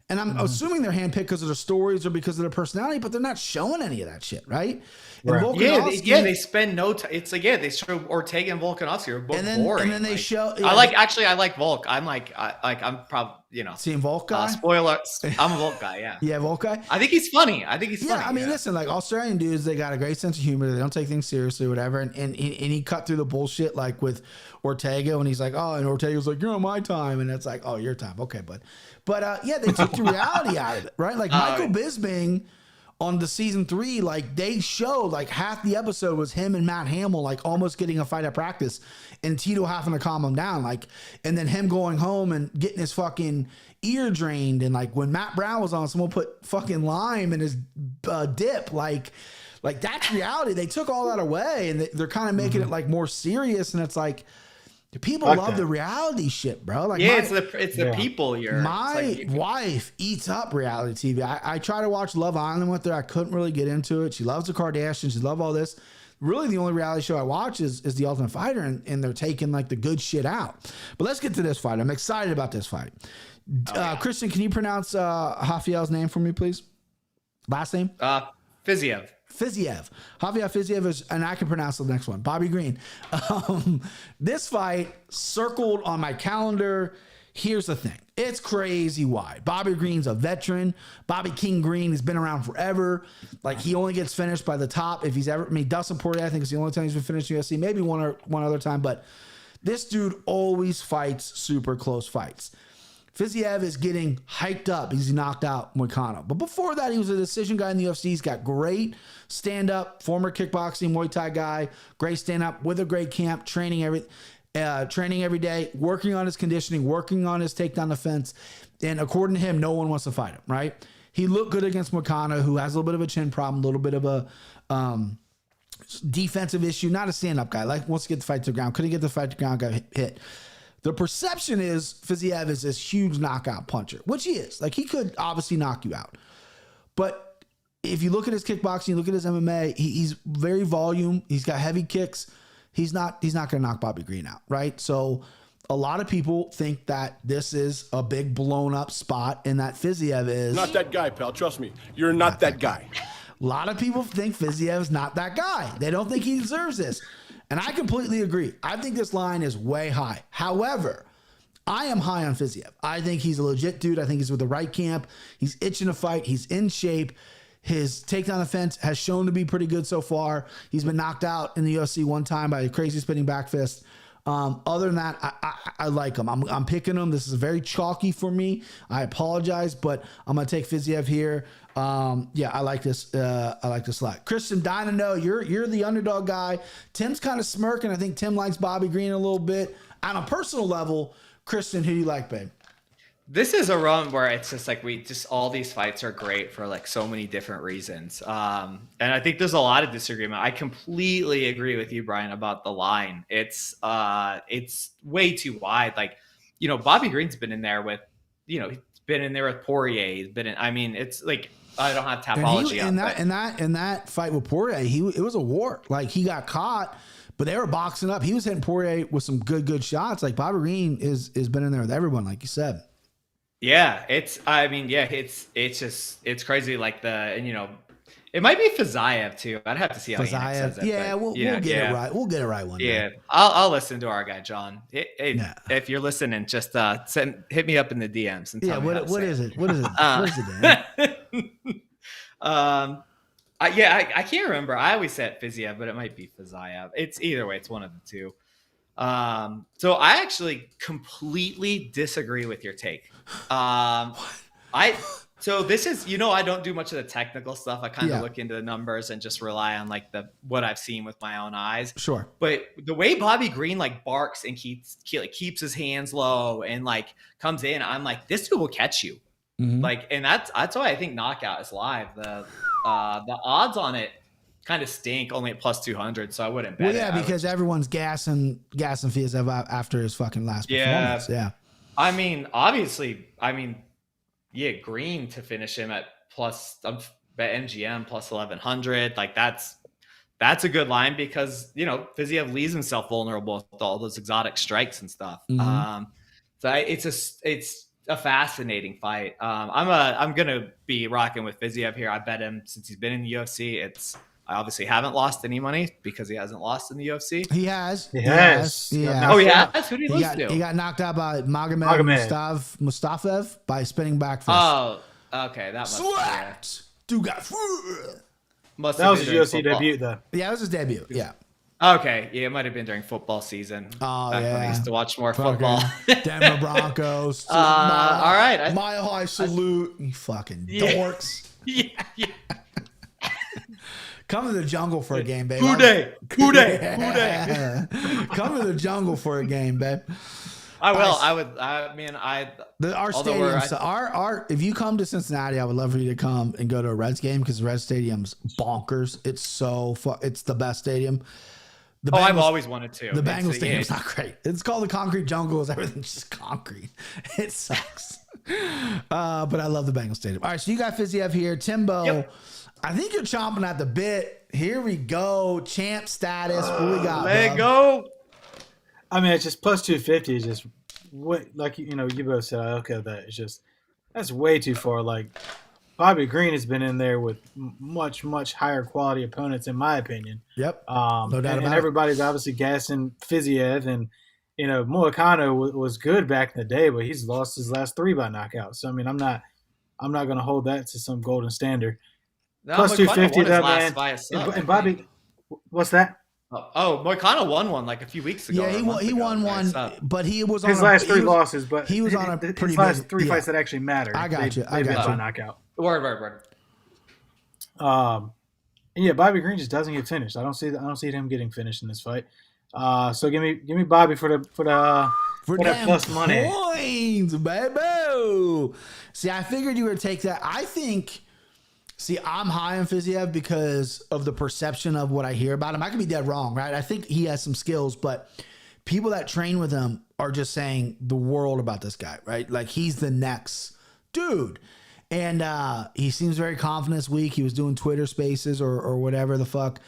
And I'm assuming they're handpicked because of their stories or because of their personality, but they're not showing any of that shit, right? Right. They spend no time. It's they show Ortega and Volkanovski are both boring. And then they show. Yeah, I like Volk. I'm probably seeing Volk guy. Spoiler. I'm a Volk guy. Yeah. Yeah, Volk guy. I think he's funny. Yeah, I mean, listen, Australian dudes, they got a great sense of humor. They don't take things seriously, whatever. And he cut through the bullshit with Ortega when he's like, oh, and Ortega's like, you're on my time, and it's like, oh, your time, okay, bud. But yeah, they took the reality out of it, right? Michael Bisping on the season 3, they showed half the episode was him and Matt Hamill almost getting a fight at practice, and Tito having to calm him down, and then him going home and getting his fucking ear drained, and when Matt Brown was on, someone put fucking lime in his dip, that's reality. They took all that away, and they're kind of making it more serious, and it's people love the reality shit, bro. It's the people here. My wife eats up reality TV. I try to watch Love Island with her. I couldn't really get into it. She loves the Kardashians. She loves all this. Really, the only reality show I watch is The Ultimate Fighter, and they're taking the good shit out. But let's get to this fight. I'm excited about this fight. Kristen, can you pronounce Rafael's name for me, please? Last name? Fiziev. Javier Fiziev is, and I can pronounce the next one, Bobby Green. This fight circled on my calendar. Here's the thing. It's crazy wide. Bobby Green's a veteran. Bobby King Green has been around forever. He only gets finished by the top if he's ever, Dustin Poirier, I think is the only time he's been finished in UFC, maybe one other time, but this dude always fights super close fights. Fiziev is getting hyped up. He's knocked out Moicano. But before that, he was a decision guy in the UFC. He's got great stand-up, former kickboxing, Muay Thai guy, great stand-up with a great camp, training every day, working on his conditioning, working on his takedown defense. And according to him, no one wants to fight him, right? He looked good against Moicano, who has a little bit of a chin problem, a little bit of a defensive issue, not a stand-up guy. Wants to get the fight to the ground. Couldn't get the fight to the ground, got hit. The perception is Fiziev is this huge knockout puncher, which he is. He could obviously knock you out. But if you look at his kickboxing, you look at his MMA, he's very volume. He's got heavy kicks. He's not going to knock Bobby Green out, right? So a lot of people think that this is a big blown up spot and that Fiziev is... Not that guy, pal. Trust me. You're not that guy. A lot of people think Fiziev is not that guy. They don't think he deserves this. And I completely agree. I think this line is way high. However, I am high on Fiziev. I think he's a legit dude. I think he's with the right camp. He's itching to fight. He's in shape. His takedown defense has shown to be pretty good so far. He's been knocked out in the UFC one time by a crazy spinning back fist. Other than that, I like him. I'm picking him. This is very chalky for me. I apologize, but I'm gonna take Fiziev here. Yeah, I like this. I like this a lot. Kristen, dying to know, you're the underdog guy. Tim's kind of smirking. I think Tim likes Bobby Green a little bit. On a personal level, Kristen, who do you like, babe? This is a run where it's just like all these fights are great for like so many different reasons. And I think there's a lot of disagreement. I completely agree with you, Brian, about the line. It's way too wide. Like, Bobby Green's been in there with, he's been in there with Poirier. He's been in, I mean, it's like, I don't have Tapology in that fight with Poirier, it was a war. Like, he got caught, but they were boxing up. He was hitting Poirier with some good shots. Like, Bobby Green is been in there with everyone, like you said. Yeah, it's crazy. Like it might be Fiziev too. I'd have to see how he says it. Yeah, we'll get it right. We'll get it right one day. Yeah, I'll listen to our guy John. Hey, if you're listening, just hit me up in the DMs and tell me what is it? What is it? What is it, Dan? I can't remember. I always said Fiziev, but it might be Fiziev. It's either way. It's one of the two. So I actually completely disagree with your take. So this is, I don't do much of the technical stuff. I kind of look into the numbers and just rely on like what I've seen with my own eyes. Sure. But the way Bobby Green like barks and keeps his hands low and like comes in, I'm like, this dude will catch you. Mm-hmm. Like, and that's why I think knockout is live. The odds on it kind of stink, only at plus 200, so I wouldn't bet it. Because everyone's gassing Fiziev after his fucking last performance. Yeah. I mean, obviously, Green to finish him at plus, bet MGM plus 1100. Like that's a good line because, Fiziev leaves himself vulnerable with all those exotic strikes and stuff. Mm-hmm. So it's a fascinating fight. I'm going to be rocking with Fiziev here. I bet him since he's been in the UFC. I obviously haven't lost any money because he hasn't lost in the UFC. He has. Oh, he has? Who did he lose to? He got knocked out by Magomed Mustafaev by spinning back fist. Oh, okay. That must Slapped. Dude got that was his UFC debut, though. Yeah, it was his debut. Yeah. Okay. Yeah, it might have been during football season. Oh, yeah. When I used to watch more football. Denver Broncos. All right. Mile high salute. You fucking dorks. Yeah. Come to the jungle for a game, babe. Who day? Come to the jungle for a game, babe. I will. I would. Our stadium. If you come to Cincinnati, I would love for you to come and go to a Reds game because the Reds Stadium's bonkers. It's it's the best stadium. I've always wanted to. The Bengals Stadium's not great. It's called the concrete jungle. Everything's just concrete. It sucks. But I love the Bengals Stadium. All right, so you got Fiziev here, Timbo. Yep. I think you're chomping at the bit. Here we go. Champ status. What we got? Let go. I mean, it's just plus 250. It's just like you both said. I look at that. It's just that's way too far. Like Bobby Green has been in there with much higher quality opponents, in my opinion. Yep. No doubt about it. And everybody's obviously gassing Fiziev, and Moicano was good back in the day, but he's lost his last 3 by knockout. So I mean, I'm not going to hold that to some golden standard. No, plus 250, that man. And Bobby, what's that? Oh, Moicano won one like a few weeks ago. Yeah, he won one, but he was on his last 3 losses. But he was on a pretty his last 3 fights that actually mattered. I got you. By knockout. Word. Yeah, Bobby Green just doesn't get finished. I don't see him getting finished in this fight. So give me Bobby for that plus money points, baby. See, I figured you would take that. See, I'm high on Fiziev because of the perception of what I hear about him. I could be dead wrong, right? I think he has some skills, but people that train with him are just saying the world about this guy, right? Like he's the next dude. And he seems very confident this week. He was doing Twitter spaces or whatever the fuck.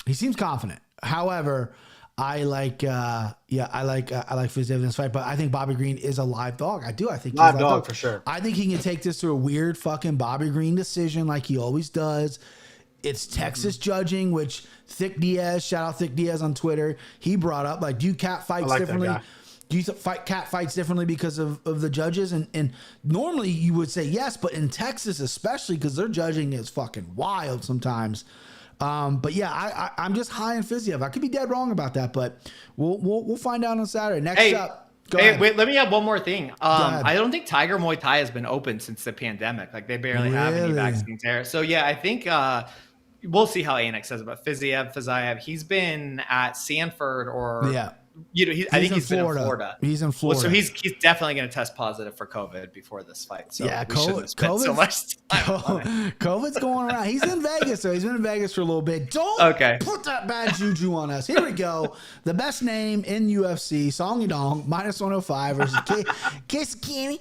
He seems confident. However, I like Fiziev in this fight, but I think Bobby Green is a live dog. I think he's live dog for sure. I think he can take this to a weird fucking Bobby Green decision like he always does. It's Texas judging, which Thick Diaz, shout out Thick Diaz on Twitter, he brought up, like, do you cat fights differently? Do you cat fights differently because of the judges? And normally you would say yes, but in Texas especially, because their judging is fucking wild sometimes. But yeah, I'm just high in Fizzy. I could be dead wrong about that, but we'll find out on Saturday. Next up. Wait, let me add one more thing. I don't think Tiger Muay Thai has been open since the pandemic. Like they barely have any vaccines there. So yeah, I think we'll see how Anik says about Fiziev. He's been at Sanford or I think he's been in Florida. He's in Florida. Well, so he's definitely going to test positive for COVID before this fight. So yeah, we shouldn't have spent so much time. COVID's going around. He's in Vegas, so he's been in Vegas for a little bit. Don't put that bad juju on us. Here we go. The best name in UFC, Song Yadong, minus 105 versus Casey Kenney.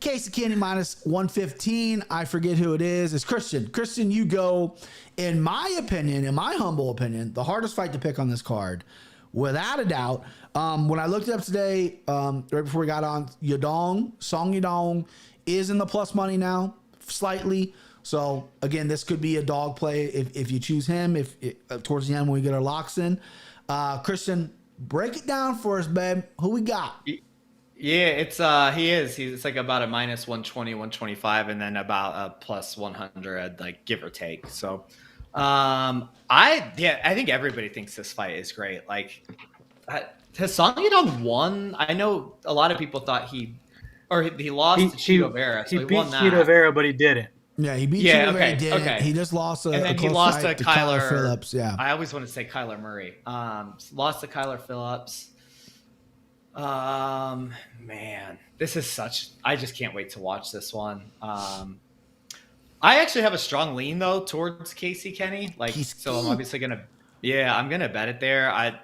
Casey Kenney minus 115. I forget who it is. It's Kristen. Kristen, you go. In my opinion, in my humble opinion, the hardest fight to pick on this card. Without a doubt. When I looked it up today, right before we got on, Song Yadong is in the plus money now, slightly. So, again, this could be a dog play if you choose him, towards the end when we get our locks in. Kristen, break it down for us, babe. Who we got? Yeah, it's it's like about a minus 120, 125, and then about a plus 100, like give or take. So I think everybody thinks this fight is great. Like, has Song Yadong won? I know a lot of people thought he lost to Chito Vera. So he beat Chito Vera, but he didn't. Yeah, he beat Chito Vera. He didn't. He just lost and then he lost to Kyler Phillips. Yeah, I always want to say Kyler Murray. Lost to Kyler Phillips. Man, this is I just can't wait to watch this one. I actually have a strong lean though towards Casey Kenney. Like, so I'm obviously I'm gonna bet it there.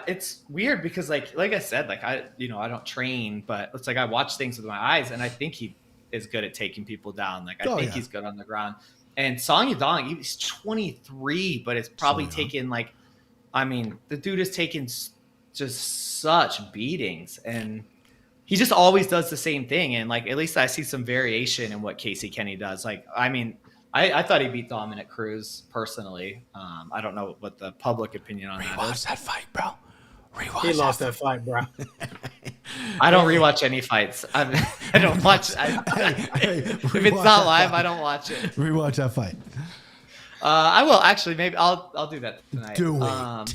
It's weird because like I said, like I don't train, but it's like I watch things with my eyes, and I think he is good at taking people down. Like I think he's good on the ground. And Song Yadong, he's 23, but it's probably taken the dude has taken just such beatings, and he just always does the same thing. And like, at least I see some variation in what Casey Kenney does. Like, I mean, I thought he beat Dominic Cruz personally. I don't know what the public opinion on that is. Rewatch that fight, bro. He lost that fight, bro. I don't rewatch any fights. I don't watch. If it's not live, I don't watch it. Rewatch that fight. I will actually. Maybe I'll do that tonight. Do it.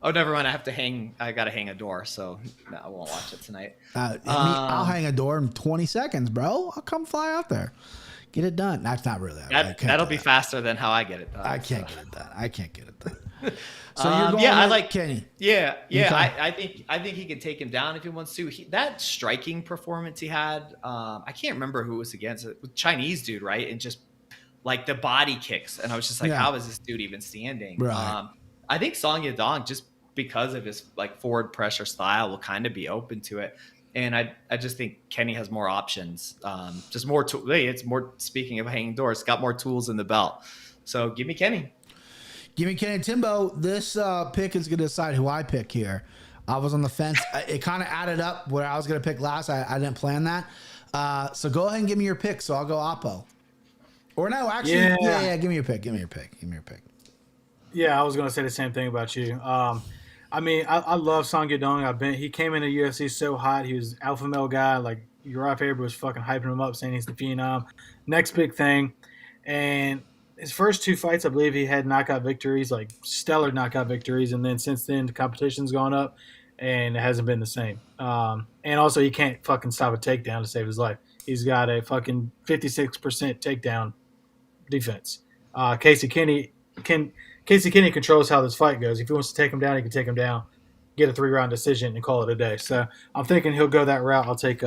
Oh, never mind. I got to hang a door, so no, I won't watch it tonight. I'll hang a door in 20 seconds, bro. I'll come fly out there. Get it done. That's not really that. That'll be faster than how I get it done. I can't get it done. So you're going I like Kenney. Yeah. Okay. I think he can take him down if he wants to. That striking performance he had, I can't remember who it was against. Chinese dude, right? And just like the body kicks, and I was just like, how is this dude even standing? Right. I think Song Yadong, just because of his like forward pressure style, will kind of be open to it. And I just think Kenney has more options. Just more it's more, speaking of hanging doors, got more tools in the belt. So give me Kenney. Give me Kenney. Timbo, this pick is going to decide who I pick here. I was on the fence. It kind of added up where I was going to pick last. I didn't plan that. So go ahead and give me your pick. So I'll go Oppo. Or no, actually, yeah. Give me your pick. Yeah, I was going to say the same thing about you. I mean, I love Song Yadong. He came into UFC so hot. He was alpha male guy. Like Uriah Faber was fucking hyping him up, saying he's the phenom. Next big thing. And his first two fights, I believe he had knockout victories, like stellar knockout victories. And then since then, the competition's gone up, and it hasn't been the same. And also, he can't fucking stop a takedown to save his life. He's got a fucking 56% takedown defense. Casey Kenney controls how this fight goes. If he wants to take him down, he can take him down, get a 3-round decision, and call it a day. So I'm thinking he'll go that route. I'll take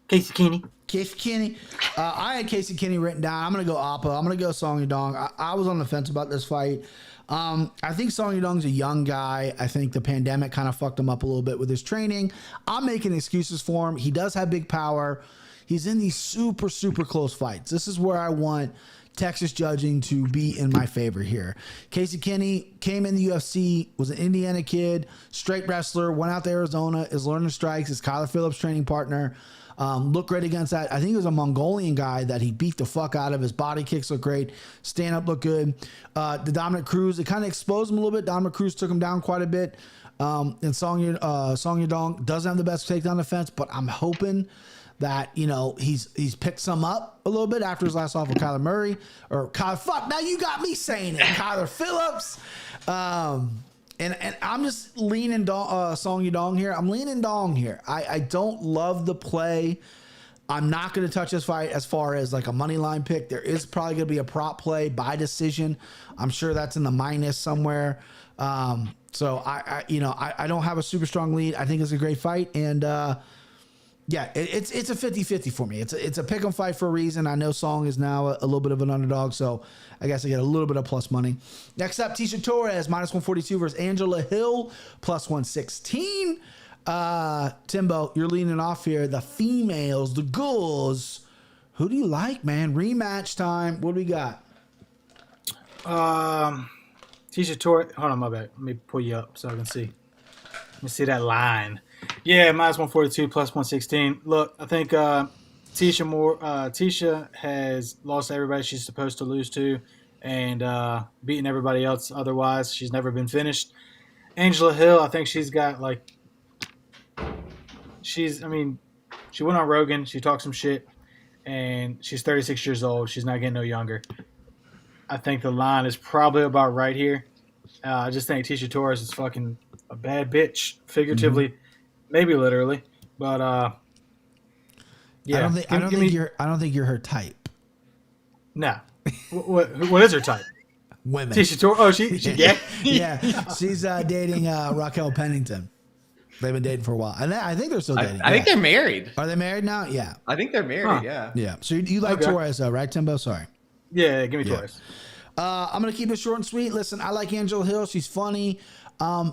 Casey Kenney. I had Casey Kenney written down. I'm going to go Oppo. I'm going to go Song Yadong. I was on the fence about this fight. I think Song Yadong's a young guy. I think the pandemic kind of fucked him up a little bit with his training. I'm making excuses for him. He does have big power. He's in these super, super close fights. This is where I want Texas judging to be in my favor here. Casey Kenney came in the UFC, was an Indiana kid, straight wrestler, went out to Arizona, is learning strikes, is Kyler Phillips' training partner. Looked great against that. I think it was a Mongolian guy that he beat the fuck out of. His body kicks look great. Stand up looked good. The Dominic Cruz, it kind of exposed him a little bit. Dominic Cruz took him down quite a bit. And Song Yadong doesn't have the best takedown defense, but I'm hoping that, he's picked some up a little bit after his last off with Kyler Murray now you got me saying it, Kyler Phillips. And I'm just leaning Song Yadong here. I'm leaning Dong here. I don't love the play. I'm not going to touch this fight as far as like a money line pick. There is probably going to be a prop play by decision. I'm sure that's in the minus somewhere. So I don't have a super strong lead. I think it's a great fight. And, it's a 50-50 for me. It's a pick 'em fight for a reason. I know Song is now a little bit of an underdog, so I guess I get a little bit of plus money. Next up, Tisha Torres, minus 142 versus Angela Hill, plus 116. Timbo, you're leaning off here. The females, the girls. Who do you like, man? Rematch time. What do we got? Tisha Torres. Hold on, my bad. Let me pull you up so I can see. Let me see that line. Yeah, minus 142, plus 116. Look, I think Tisha has lost everybody she's supposed to lose to and beaten everybody else otherwise. She's never been finished. Angela Hill, I think she's got she went on Rogan. She talked some shit, and she's 36 years old. She's not getting no younger. I think the line is probably about right here. I just think Tisha Torres is fucking a bad bitch, figuratively, maybe literally. But yeah, I don't think you're her type. No. What is her type? Women. Tisha Torres. Oh, she yeah. Yeah, she's dating Raquel Pennington. They've been dating for a while, and I think they're still dating. I think they're married. Are they married now? Yeah, I think they're married. Yeah. Yeah. So you like Torres, though, right, Timbo? Sorry. Yeah, give me Torres. I'm gonna keep it short and sweet. Listen, I like Angela Hill. She's funny.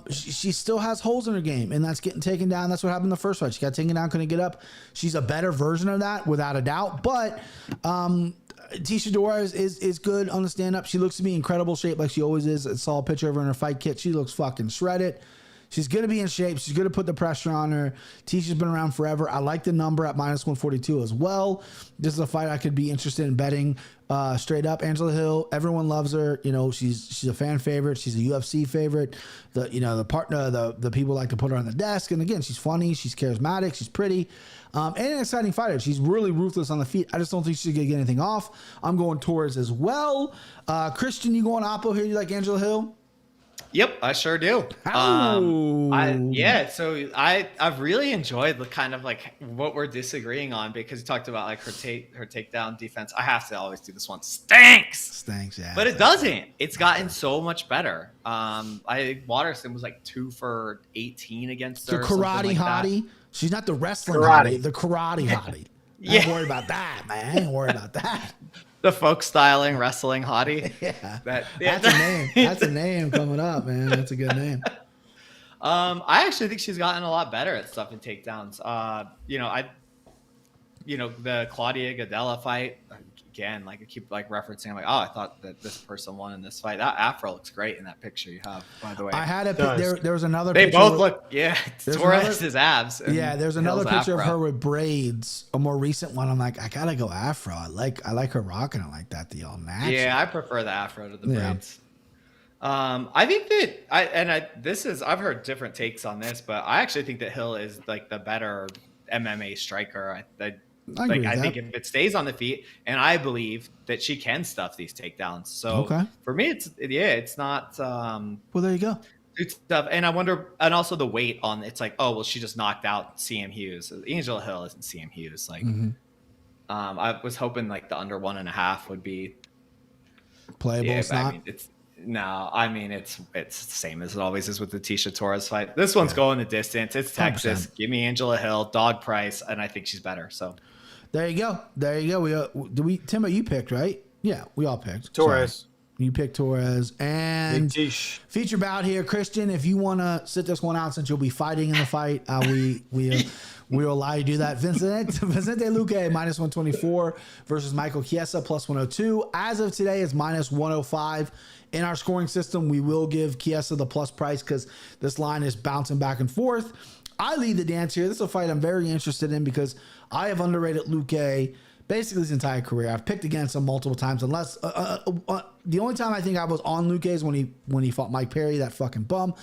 She still has holes in her game, and that's getting taken down. That's what happened in the first fight. She got taken down, couldn't get up. She's a better version of that, without a doubt. But Tisha Torres is good on the stand-up. She looks to be in incredible shape, like she always is. I saw a picture of her in her fight kit. She looks fucking shredded. She's going to be in shape. She's going to put the pressure on her. Tisha's been around forever. I like the number at minus 142 as well. This is a fight I could be interested in betting straight up. Angela Hill, everyone loves her. She's a fan favorite. She's a UFC favorite. The people like to put her on the desk. And again, she's funny. She's charismatic. She's pretty. And an exciting fighter. She's really ruthless on the feet. I just don't think she's going to get anything off. I'm going Torres as well. Kristen, you going Oppo here? You like Angela Hill? Yep, I sure do. So I've really enjoyed the kind of like what we're disagreeing on, because you talked about like her takedown defense. I have to always do this one. Stinks, yeah. But it doesn't. It's gotten so much better. Waterston was like 2 for 18 against her. The karate hottie. She's not the wrestling hottie. The karate hottie. I ain't worried about that, man. I ain't worried about that. The folk styling wrestling hottie. Yeah. That's a name. That's a name coming up, man. That's a good name. I actually think she's gotten a lot better at stuff in takedowns. The Claudia Gadella fight, again, like I keep like referencing, I'm like, oh, I thought that this person won in this fight. That afro looks great in that picture you have, by the way. I had there was another they picture. They both look, Torres' abs. There's another picture of her with braids, a more recent one. I'm like, I gotta go afro. I like her rocking it like that, the all natural. Yeah, I prefer the afro to the braids. I think that I've heard different takes on this, but I actually think that Hill is like the better MMA striker. I think if it stays on the feet, and I believe that she can stuff these takedowns. So for me, it's not. Well, there you go. Stuff, and I wonder, and also the weight on it's like, oh well, she just knocked out CM Hughes. Angela Hill isn't CM Hughes. Like, I was hoping like the under 1.5 would be playable. Yeah, it's the same as it always is with the Tisha Torres fight. This one's going the distance. It's Texas. 100%. Give me Angela Hill, dog price, and I think she's better. So. There you go. Timbo, you picked, right? Yeah, we all picked. Torres. Sorry. You picked Torres. And feature bout here. Christian, if you want to sit this one out since you'll be fighting in the fight, we will allow you to do that. Vicente Luque, minus 124 versus Michael Chiesa, plus 102. As of today, it's minus 105. In our scoring system, we will give Chiesa the plus price because this line is bouncing back and forth. I lead the dance here. This is a fight I'm very interested in because I have underrated Luque basically his entire career. I've picked against him multiple times, unless the only time I think I was on Luque is when he fought Mike Perry, that fucking bum.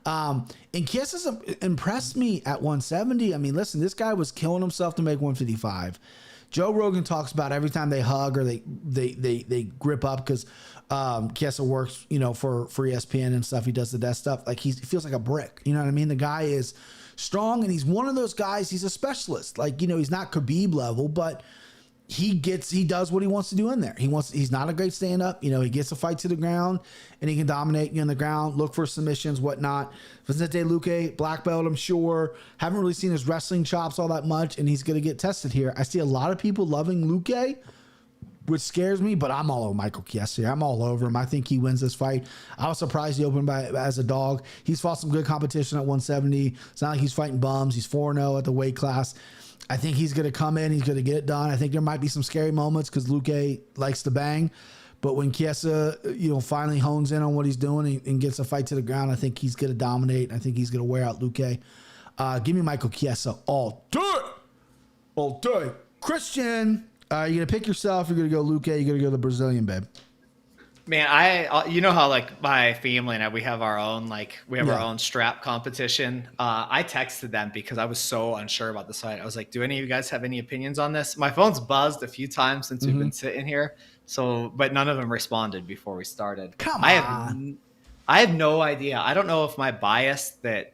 And Chiesa's impressed me at 170. I mean, listen, this guy was killing himself to make 155. Joe Rogan talks about every time they hug or they grip up because Chiesa works, for ESPN and stuff. He does the desk stuff. Like he feels like a brick. You know what I mean? The guy is strong and he's one of those guys. He's a specialist. Like, he's not Khabib level, but he does what he wants to do in there. He's not a great stand up. He gets a fight to the ground and he can dominate you on the ground, look for submissions, whatnot. Vicente Luque, black belt, I'm sure. Haven't really seen his wrestling chops all that much, and he's going to get tested here. I see a lot of people loving Luque, which scares me, but I'm all over Michael Chiesa. I'm all over him. I think he wins this fight. I was surprised he opened as a dog. He's fought some good competition at 170. It's not like he's fighting bums. He's 4-0 at the weight class. I think he's going to come in. He's going to get it done. I think there might be some scary moments because Luque likes to bang. But when Chiesa, finally hones in on what he's doing and gets a fight to the ground, I think he's going to dominate. I think he's going to wear out Luque. Give me Michael Chiesa all day. All day. Kristen, you're going to pick yourself. You're going to go Luque. You're going to go the Brazilian, babe. Man, how like my family and I, we have our own our own strap competition. I texted them because I was so unsure about this fight. I was like, do any of you guys have any opinions on this? My phone's buzzed a few times since we've been sitting here. But none of them responded before we started. Come on. I have no idea. I don't know if my bias that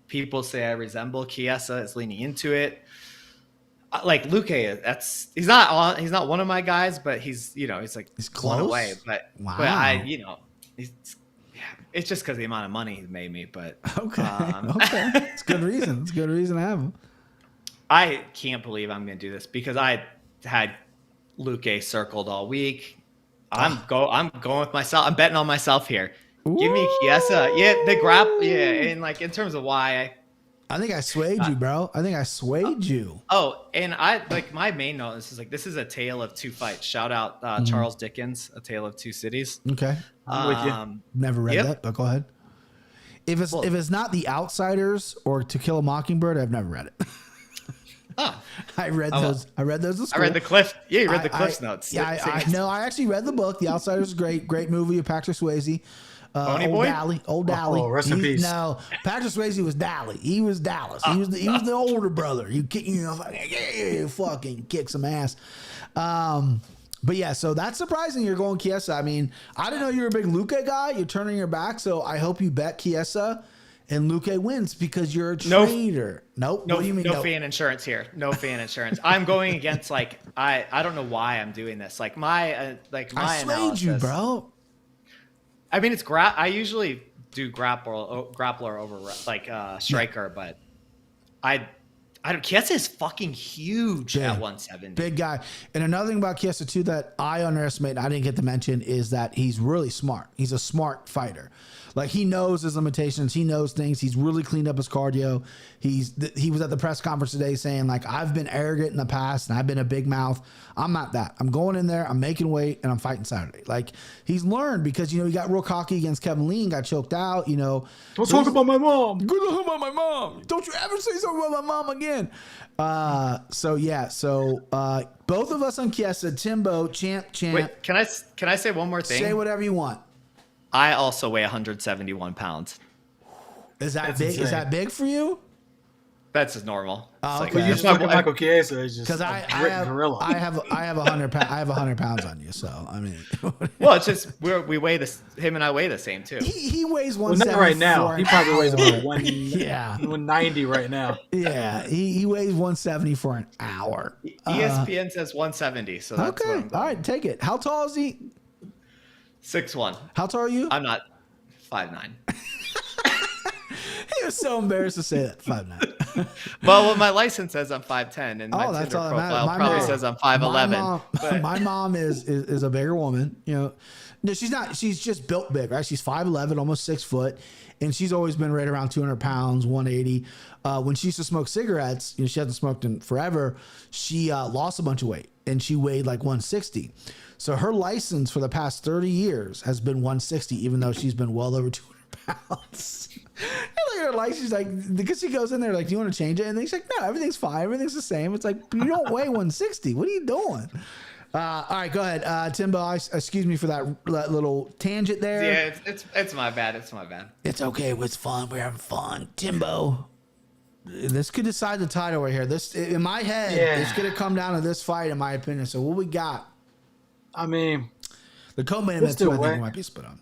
people say I resemble Chiesa is leaning into it. Like Luque, he's not one of my guys, but he's close away. But wow. But it's just because the amount of money he made me. But okay, okay, it's good reason. It's good reason to have him. I can't believe I'm going to do this because I had Luque circled all week. I'm going with myself. I'm betting on myself here. Ooh. Give me Chiesa. Yeah, and in terms of why. I think I swayed you, bro. I think I swayed you. Oh, and my main note this is a tale of two fights. Shout out Charles Dickens, A Tale of Two Cities. Okay, I'm with you. Never read that, but go ahead. If it's not The Outsiders or To Kill a Mockingbird, I've never read it. I read those. I read those. I read the Cliff. Yeah, you read the Cliff's notes. Yeah, I actually read the book. The Outsiders is great movie with Patrick Swayze. Old Dally. Oh, rest in peace. No, Patrick Swayze was Dally. He was Dallas. He was the older brother. You fucking kick some ass. But yeah, so that's surprising. You're going Chiesa. I mean, I didn't know you were a big Luque guy. You're turning your back, so I hope you bet Chiesa and Luque wins because you're a trader. Nope. No, what do you mean? No fan insurance here. No fan insurance. I'm going against I don't know why I'm doing this. My I swayed you, bro. I mean, it's I usually do grappler over striker, but I don't. Chiesa is fucking huge at 170. Big guy. And another thing about Chiesa too that I underestimate, and I didn't get to mention, is that he's really smart. He's a smart fighter. Like he knows his limitations. He knows things. He's really cleaned up his cardio. He was at the press conference today saying I've been arrogant in the past and I've been a big mouth. I'm not that. I'm going in there. I'm making weight and I'm fighting Saturday. He's learned because he got real cocky against Kevin Lee and got choked out. Don't talk about my mom. Don't talk about my mom. Don't you ever say something about my mom again. So both of us on Chiesa, Timbo, champ. Wait, can I say one more thing? Say whatever you want. I also weigh 171 pounds. Is that big? Insane. Is that big for you? That's just normal. Oh, okay. Well, you just look at Michael Chiesa. Because I have 100 pounds. I have 100 pounds on you. So I mean, well, it's just we weigh this. Him and I weigh the same too. He weighs 174. Well, not right now. He probably weighs about 190 right now. Yeah, he weighs 170 for an hour. ESPN says 170. So that's okay. All right, take it. How tall is he? 6'1". How tall are you? I'm not 5'9". He was so embarrassed to say that 5'9". Well, my license says I'm 5'10", and my Tinder profile probably says I'm 5'11". My mom is a bigger woman. No, she's not. She's just built big, right? She's 5'11", almost 6 foot, and she's always been right around 200 pounds, 180. When she used to smoke cigarettes, she hasn't smoked in forever. She lost a bunch of weight, and she weighed 160. So her license for the past 30 years has been 160, even though she's been well over 200 pounds. look at her like she's like, because she goes in there like, do you want to change it? And she's like, no, everything's fine, everything's the same. It's like, you don't weigh 160. What are you doing? All right, go ahead, Timbo. Excuse me for that little tangent there. Yeah, it's my bad. It's my bad. It's okay. It's fun. We're having fun, Timbo. This could decide the title right here. This, in my head, it's gonna come down to this fight, in my opinion. So what we got? I mean, the co-main event too, I think might be split on.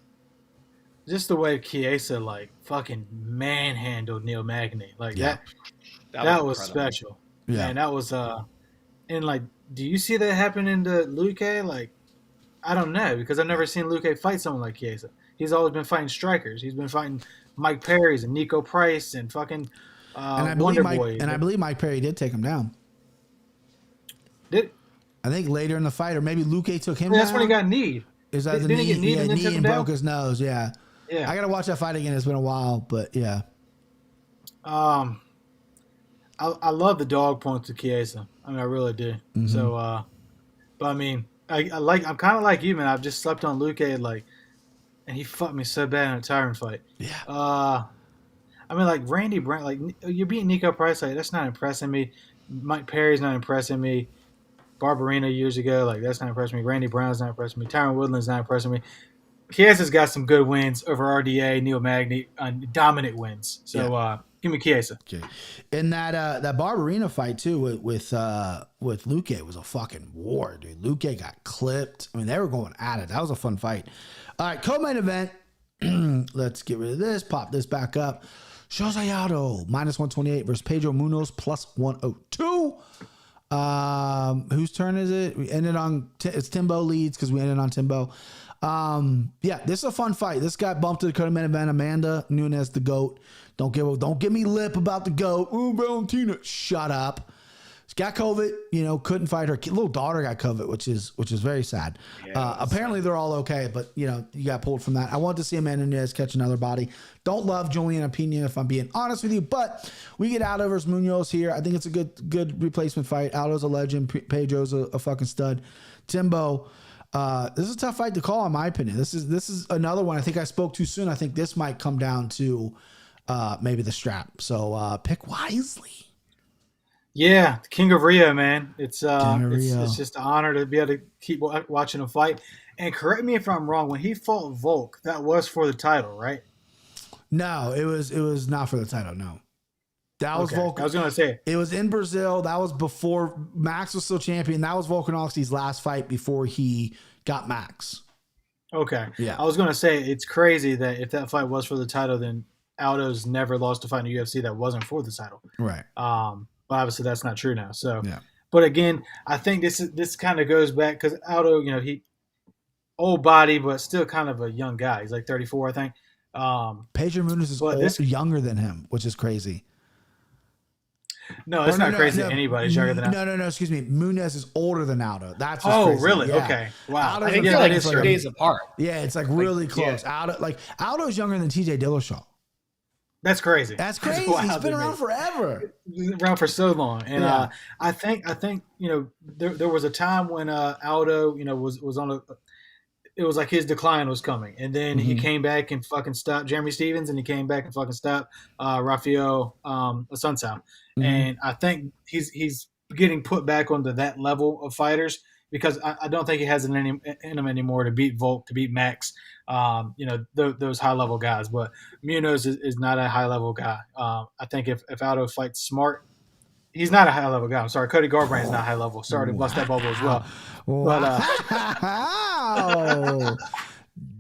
Just the way Chiesa like fucking manhandled Neil Magny, like that was special. Yeah, and that was and like, do you see that happening to Luque? Like, I don't know, because I've never seen Luque fight someone like Chiesa. He's always been fighting strikers. He's been fighting Mike Perry's and Nico Price and fucking Wonder Boy. And I believe Mike Perry did take him down. I think later in the fight, or maybe Luque took him down. That's when he got kneed. Is that the knee? He get kneed and then took him down? Broke his nose, yeah. I got to watch that fight again. It's been a while, but yeah. I love the dog points to Chiesa. I mean, I really do. Mm-hmm. So, but I mean, I'm kind of like you, man. I've just slept on Luque, like, and he fucked me so bad in a Tyron fight. Yeah. I mean, like Randy Brown, like you're beating Nico Price, like that's not impressing me. Mike Perry's not impressing me. Barberina years ago, like that's not impressing me. Randy Brown's not impressing me. Tyron Woodland's not impressing me. Chiesa's got some good wins over RDA, Neil Magny, dominant wins. So give me Chiesa. Okay. And that Barberina fight too with Luque was a fucking war, dude. Luque got clipped. I mean, they were going at it. That was a fun fight. All right, co-main event. Let's get rid of this. Pop this back up. Jose Aldo -128 versus Pedro Munoz +102. Whose turn is it? We ended on it's Timbo leads because we ended on Timbo. Yeah, this is a fun fight. This got bumped to the co-main event. Amanda Nunes, the GOAT. Don't give me lip about the GOAT. Oh, Valentina, shut up. She's got COVID. Couldn't fight her little daughter got COVID, which is very sad. Yeah, apparently they're all okay, but you got pulled from that. I want to see Amanda Nunes catch another body. Don't love Juliana Pena, if I'm being honest with you, but we get Aldo versus Munoz here. I think it's a good replacement fight. Aldo's a legend. Pedro's a fucking stud. Timbo. This is a tough fight to call, in my opinion. This is another one. I think I spoke too soon. I think this might come down to maybe the strap. So pick wisely. Yeah, King of Rio, man. It's just an honor to be able to keep watching him fight. And correct me if I'm wrong. When he fought Volk, that was for the title, right? No, it was not for the title. No. That was Volk. I was gonna say it was in Brazil. That was before Max was still champion. That was Volkanovski's last fight before he got Max. Okay. Yeah. I was gonna say it's crazy that if that fight was for the title, then Aldo's never lost a fight in the UFC that wasn't for the title. Right. But obviously that's not true now. So. Yeah. But again, I think this kind of goes back because Aldo, he old body, but still kind of a young guy. He's like 34, I think. Pedro Munoz is younger than him, which is crazy. No, it's not crazy that anybody's younger than Aldo. No, excuse me. Munoz is older than Aldo. That's crazy. Really? Yeah. Okay. Wow. I think they're like 2 days apart. Yeah, it's like really close. Yeah. Aldo's younger than TJ Dillashaw. That's crazy. That's crazy. He's been around forever. He's been around for so long. And I think there was a time when Aldo, was on it was like his decline was coming. And then he came back and fucking stopped Jeremy Stevens, and he came back and fucking stopped Rafael Assunção. And I think he's getting put back onto that level of fighters because I don't think he has it in him anymore to beat Volk, to beat Max, those high-level guys. But Munoz is not a high-level guy. I think if Aldo fights smart, he's not a high-level guy. I'm sorry, Cody Garbrandt is not high-level. Sorry to bust that bubble as well. Wow.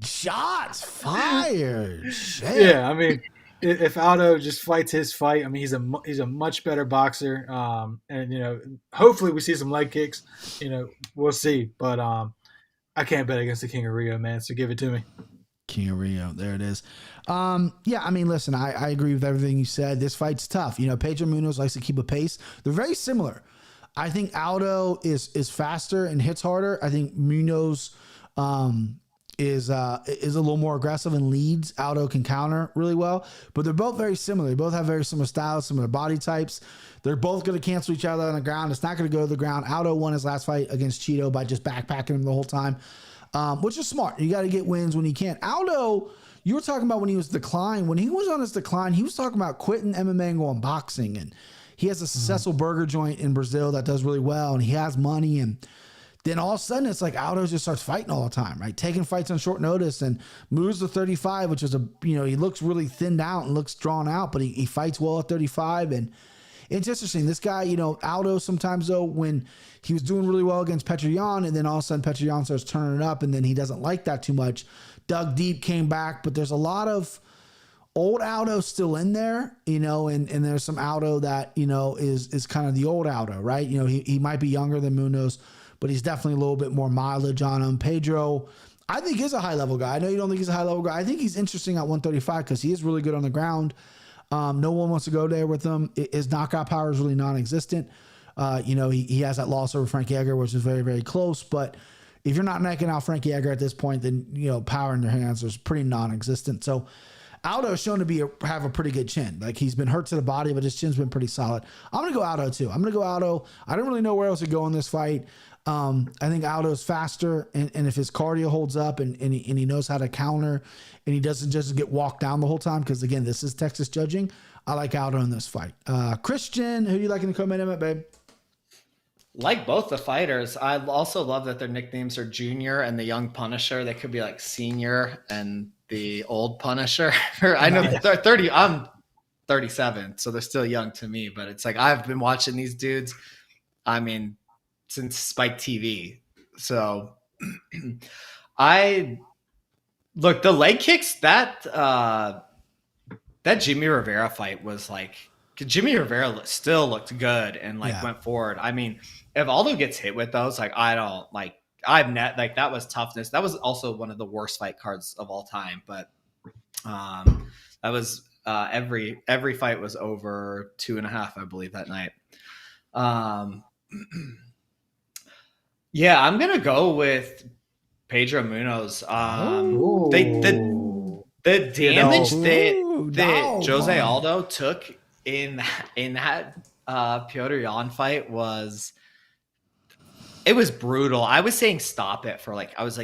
Shots fired. Shit. Yeah, I mean, if Aldo just fights his fight, I mean, he's a much better boxer. And hopefully we see some leg kicks. We'll see. But I can't bet against the King of Rio, man. So give it to me. King of Rio, there it is. Yeah, I mean, listen, I agree with everything you said. This fight's tough. Pedro Munoz likes to keep a pace. They're very similar. I think Aldo is faster and hits harder. I think Munoz is a little more aggressive and leads. Aldo can counter really well, but they're both very similar. They both have very similar styles, similar body types. They're both going to cancel each other on the ground. It's not going to go to the ground. Aldo won his last fight against Cheeto by just backpacking him the whole time, which is smart. You got to get wins when you can. Aldo You were talking about when he was decline. When he was on his decline, he was talking about quitting MMA and going boxing. And he has a successful burger joint in Brazil that does really well, and he has money. And then all of a sudden, it's like Aldo just starts fighting all the time, right? Taking fights on short notice and moves to 35, which is he looks really thinned out and looks drawn out, but he fights well at 35. And it's interesting. This guy, Aldo sometimes, though, when he was doing really well against Petroyan, and then all of a sudden Petroyan starts turning it up, and then he doesn't like that too much. Dug deep, came back, but there's a lot of old Aldo still in there, and there's some Aldo that, is kind of the old Aldo, right? He might be younger than Munoz, but he's definitely a little bit more mileage on him. Pedro, I think, is a high-level guy. I know you don't think he's a high-level guy. I think he's interesting at 135 because he is really good on the ground. No one wants to go there with him. His knockout power is really non-existent. He has that loss over Frankie Edgar, which is very, very close. But if you're not knocking out Frankie Edgar at this point, then, power in their hands is pretty non-existent. So Aldo is shown to have a pretty good chin. Like, he's been hurt to the body, but his chin's been pretty solid. I'm going to go Aldo, too. I'm going to go Aldo. I don't really know where else to go in this fight. I think Aldo's faster, and if his cardio holds up and he knows how to counter and he doesn't just get walked down the whole time, because, again, this is Texas judging, I like Aldo in this fight. Kristen, who do you like in the co-main event, babe? Like both the fighters, I also love that their nicknames are Junior and the Young Punisher. They could be like Senior and the Old Punisher. I know they're 30. I'm 37, so they're still young to me. But it's like I've been watching these dudes, since Spike TV. So the leg kicks, that Jimmy Rivera fight was like, Jimmy Rivera still looked good and went forward. If Aldo gets hit with those, that was toughness. That was also one of the worst fight cards of all time. But that was every fight was over 2.5, I believe, that night. Yeah, I'm gonna go with Pedro Munoz. The damage that Jose Aldo took in that Piotr Jan fight was brutal. I was saying stop it for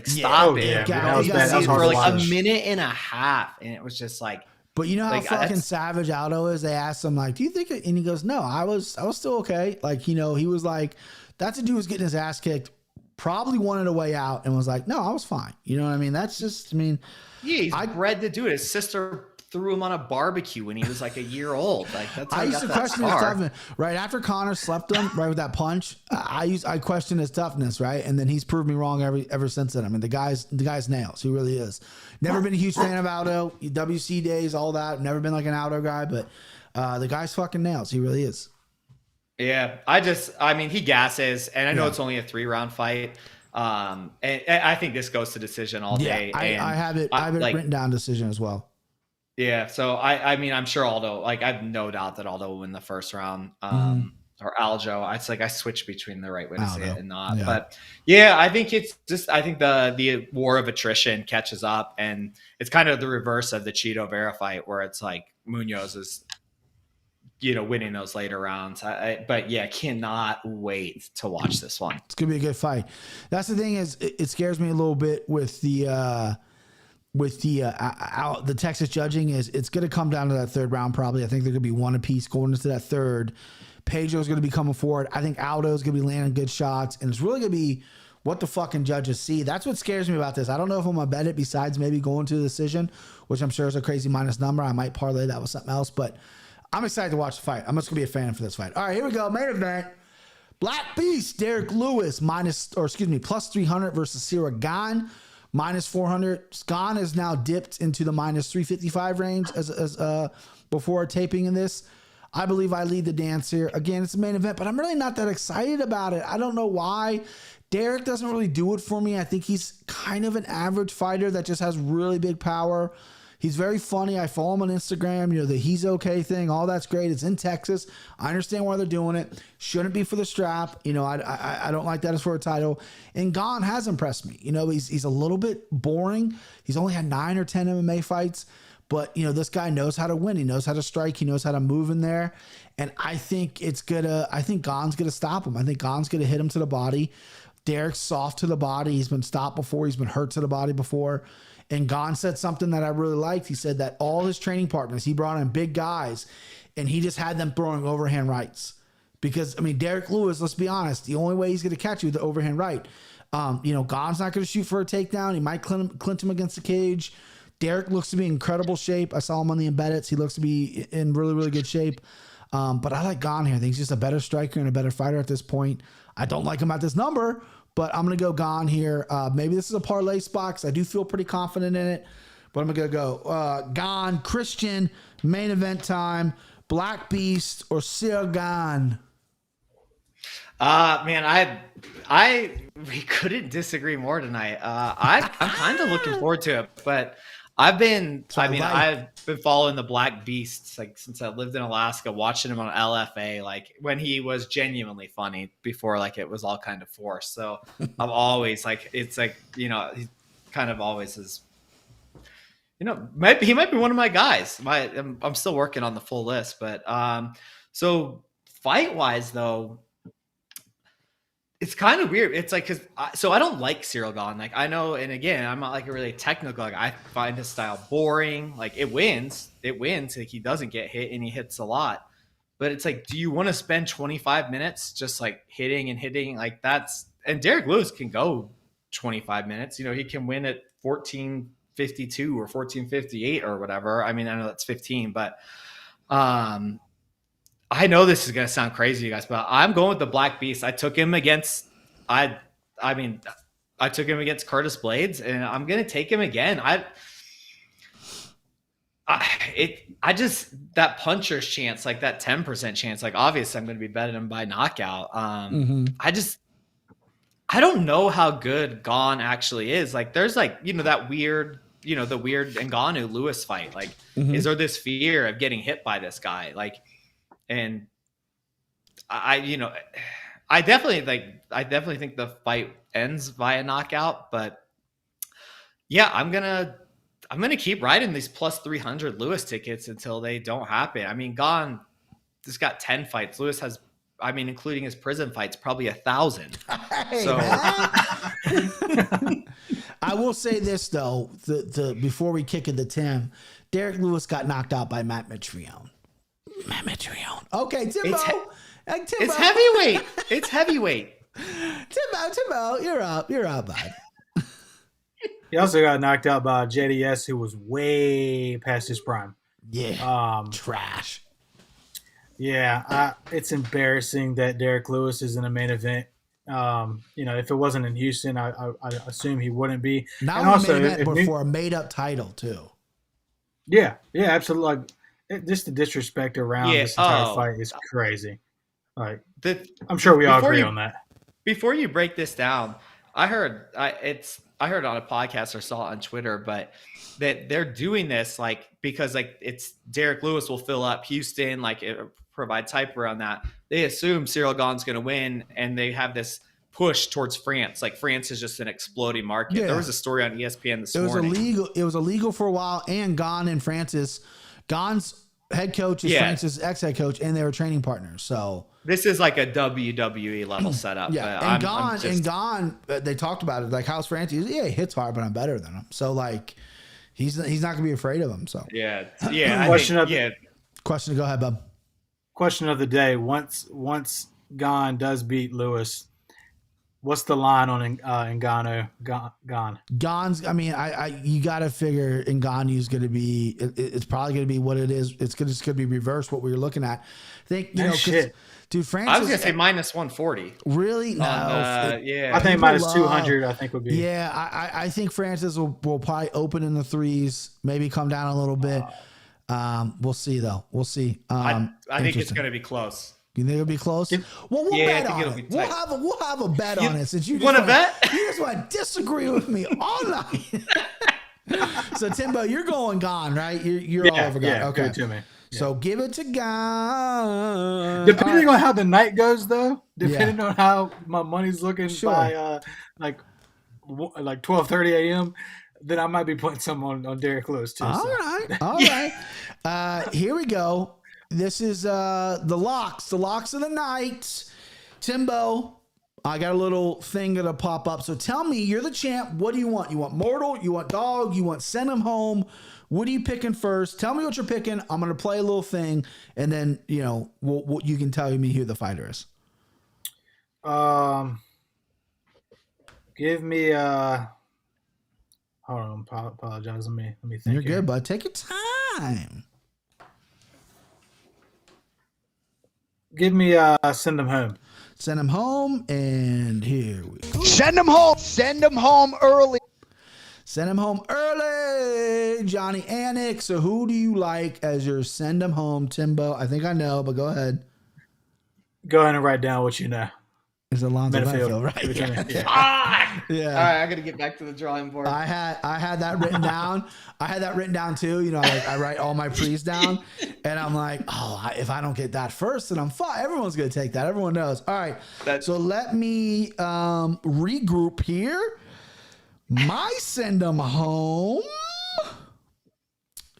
stop it. Yeah, that was for a minute and a half, and it was just like. But you know how fucking savage Aldo is? They asked him, do you think it? And he goes, no, I was still okay. He was like, that's a dude who's getting his ass kicked, probably wanted a way out, and was like, no, I was fine. You know what I mean? That's just, yeah, he's bred to do it. His sister threw him on a barbecue when he was like a year old. That's how I used to question his toughness. Right after Connor slept him, right, with that punch, I questioned his toughness, right? And then he's proved me wrong ever since then. The guy's nails. He really is. Never been a huge fan of Aldo. WC days, all that. Never been like an Aldo guy, but the guy's fucking nails. He really is. Yeah, he gasses, and I know it's only a 3-round fight. And I think this goes to decision all day. I have it written down decision as well. Yeah, so I'm sure Aldo, I have no doubt that Aldo will win the first round. Or Aljo. It's I switch between the right way to say it and not. Yeah. But yeah, I think the war of attrition catches up, and it's kind of the reverse of the Cheeto Vera fight, where it's like Munoz is winning those later rounds. But yeah, cannot wait to watch this one. It's gonna be a good fight. That's the thing, is it scares me a little bit with the Texas judging. Is it's going to come down to that third round probably. I think they're going to be one apiece going into that third. Pedro's going to be coming forward. I think Aldo's going to be landing good shots, and it's really going to be what the fucking judges see. That's what scares me about this. I don't know if I'm going to bet it besides maybe going to the decision, which I'm sure is a crazy minus number. I might parlay that with something else, but I'm excited to watch the fight. I'm just going to be a fan for this fight. All right, here we go. Main event. Black Beast, Derek Lewis, plus 300 versus Cyril Gane, minus 400. Gane is now dipped into the minus 355 range as before taping in this. I believe I lead the dance here. Again, it's a main event, but I'm really not that excited about it. I don't know why. Derek doesn't really do it for me. I think he's kind of an average fighter that just has really big power. He's very funny. I follow him on Instagram. The he's okay thing. All that's great. It's in Texas. I understand why they're doing it. Shouldn't be for the strap. I don't like that as for a title. And Gane has impressed me. He's a little bit boring. He's only had 9 or 10 MMA fights. But, this guy knows how to win. He knows how to strike. He knows how to move in there. And I think Gane's going to stop him. I think Gane's going to hit him to the body. Derek's soft to the body. He's been stopped before. He's been hurt to the body before. And Gon said something that I really liked. He said that all his training partners, he brought in big guys, and he just had them throwing overhand rights. Because, I mean, Derek Lewis, let's be honest, the only way he's going to catch you is the overhand right. Gon's not going to shoot for a takedown. He might clinch him against the cage. Derek looks to be in incredible shape. I saw him on the embeddeds. He looks to be in really, really good shape. But I like Gon here. I think he's just a better striker and a better fighter at this point. I don't like him at this number, but I'm going to go Gon here. Maybe this is a parlay spot because I do feel pretty confident in it. But I'm going to go Gon, Kristen, main event time, Black Beast, or Ciryl Gane. Man, we couldn't disagree more tonight. I'm kind of looking forward to it, but I've been following the Black Beasts like since I lived in Alaska, watching him on LFA, like when he was genuinely funny before, like it was all kind of forced. So I'm always like, it's like, he kind of always is, he might be one of my guys. I'm still working on the full list, but so fight wise though, it's kind of weird. It's like, so I don't like Ciryl Gane. Like I know, and again, I'm not like a really technical. Like I find his style boring. Like it wins. Like he doesn't get hit and he hits a lot. But it's like, do you want to spend 25 minutes just like hitting like that's? And Derek Lewis can go 25 minutes. He can win at 14:52 or 14:58 or whatever. I mean, I know that's 15, but I know this is going to sound crazy, you guys, but I'm going with the Black Beast. I took him against, I took him against Curtis Blades, and I'm going to take him again. That puncher's chance, like that 10% chance, like obviously I'm going to be betting him by knockout. I don't know how good Gane actually is. Like there's like, that weird, the weird Ngannou Lewis fight. Like, is there this fear of getting hit by this guy? Like, and I definitely think the fight ends via knockout, but yeah, I'm gonna keep riding these plus 300 Lewis tickets until they don't happen. I mean, Gane just got 10 fights. Lewis has, including his prison fights, probably 1,000. Hey, so I will say this though, before we kick it to Tim, Derek Lewis got knocked out by Matt Mitrione. Okay, Timbo. It's heavyweight. It's heavyweight. Timbo, you're up, bud. He also got knocked out by JDS, who was way past his prime. Yeah. Trash. Yeah, it's embarrassing that Derek Lewis is in a main event. If it wasn't in Houston, I assume he wouldn't be. Not and also main event, but for a made-up title too. Yeah, absolutely. Like, just the disrespect around this entire fight is crazy. Like, I'm sure we all agree on that. Before you break this down, I heard on a podcast or saw it on Twitter, but that they're doing this like because like it's Derek Lewis will fill up Houston, like it provides hype around that. They assume Ciryl Gane's going to win, and they have this push towards France. Like France is just an exploding market. Yeah. There was a story on ESPN this morning. It was illegal for a while, and Gane and Francis. Gane's head coach is Francis' ex-head coach, and they were training partners. So this is like a WWE level setup. Yeah, and Gane, they talked about it. Like, how's Francis? Yeah, he hits hard, but I'm better than him. So like, he's not gonna be afraid of him. So yeah. Question. Go ahead, bub. Question of the day: Once Gane does beat Lewis, what's the line on Ngannou? Gane. Gane's. You got to figure Ngannou's going to be. It's probably going to be what it is. It's just going to be reverse what we were looking at. I think dude. Francis. I was going to say minus 140. Really? No. I think minus 200. I think would be. Yeah, I think Francis will probably open in the threes. Maybe come down a little bit. We'll see though. We'll see. I think it's going to be close. You think it'll be close? Well, we'll bet on it. We'll have a bet on it since you want to bet. You just want to disagree with me all night. So Timbo, you're going Gane, right? You're all over Gane. Yeah, okay. Good to me. Yeah. So give it to Gane. Depending on how the night goes, though. Depending on how my money's looking by like 12:30 a.m. Then I might be putting some on Derek Lewis too. All right. Here we go. This is the locks of the night. Timbo, I got a little thing that'll pop up. So tell me, you're the champ. What do you want? You want mortal? You want dog? You want send him home? What are you picking first? Tell me what you're picking. I'm going to play a little thing, and then, you can tell me who the fighter is. Give me hold on, apologize. Let me think. You're here. good, bud. Take your time. Give me send him home. Send him home, and here we go. Send him home. Send him home early. Send him home early, Johnny Anik. So who do you like as your send him home, Timbo? I think I know, but go ahead. Go ahead and write down what you know. Is Alonzo Minifield, right? Yeah. Yeah. All right, I got to get back to the drawing board. I had that written down. I had that written down too. I write all my pre's down, and I'm like, if I don't get that first, then I'm fine. Everyone's gonna take that. Everyone knows. All right. So let me regroup here. My send them home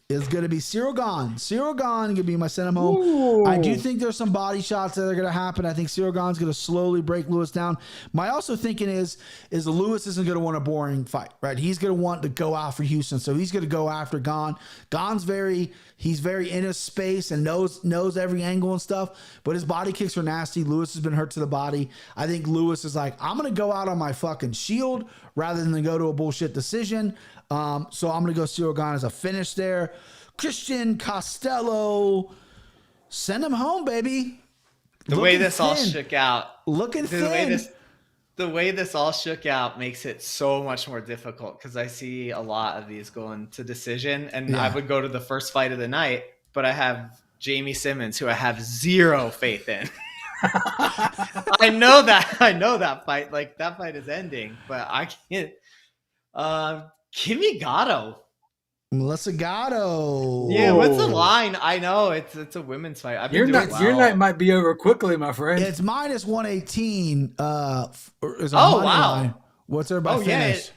is going to be Cyril Gahn. Cyril Gahn going to be my send him home. Ooh. I do think there's some body shots that are going to happen. I think Cyril Gahn's going to slowly break Lewis down. My also thinking is Lewis isn't going to want a boring fight, right? He's going to want to go out for Houston, so he's going to go after Gahn. Gahn's very in his space and knows every angle and stuff, but his body kicks are nasty. Lewis has been hurt to the body. I think Lewis is like, I'm going to go out on my fucking shield rather than go to a bullshit decision. So I'm going to go Cyril Gahn as a finish there. Christian Costello, send him home, baby. The way this all shook out. Looking thin. The way this all shook out makes it so much more difficult because I see a lot of these going to decision, and I would go to the first fight of the night, but I have Jamie Simmons, who I have zero faith in. I know that fight. Like, that fight is ending, but I can't. Give me Gato. Melissa Gato. Yeah, what's the line? I know it's a women's fight. Your night might be over quickly, my friend. It's minus 118. Is wow. Line. What's everybody finish?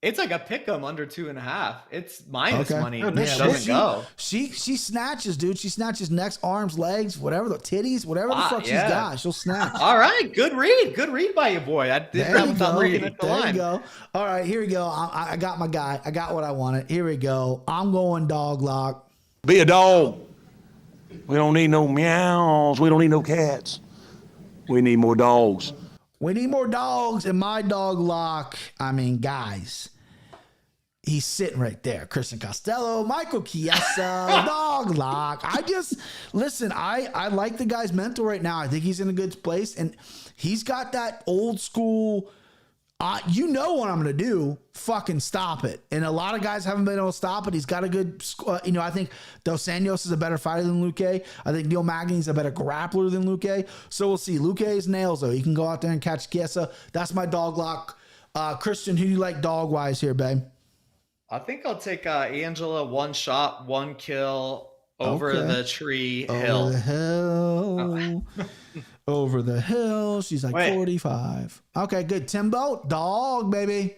It's like a pick 'em under 2.5. It's minus money. Oh, doesn't go. She snatches, dude. She snatches necks, arms, legs, whatever, the titties, whatever the fuck she's got. She'll snatch. All right, good read by you, boy. I did that without looking at the line. There you go. All right, here we go. I got my guy. I got what I wanted. Here we go. I'm going dog lock. Be a dog. We don't need no meows. We don't need no cats. We need more dogs. We need more dogs in my dog lock. I mean, guys, he's sitting right there. Christian Costello, Michael Chiesa, dog lock. I like the guy's mental right now. I think he's in a good place, and he's got that old school. You know what I'm going to do. Fucking stop it. And a lot of guys haven't been able to stop it. He's got a good, I think Dos Anjos is a better fighter than Luque. I think Neil Magny's a better grappler than Luque. So we'll see. Luque's nails, though. He can go out there and catch Chiesa. That's my dog lock. Christian, who do you like dog-wise here, babe? I think I'll take Angela, 1 shot, 1 kill over the tree hill. Over the hill. Over the hill. She's like 45. Okay, good. Timbo, dog, baby.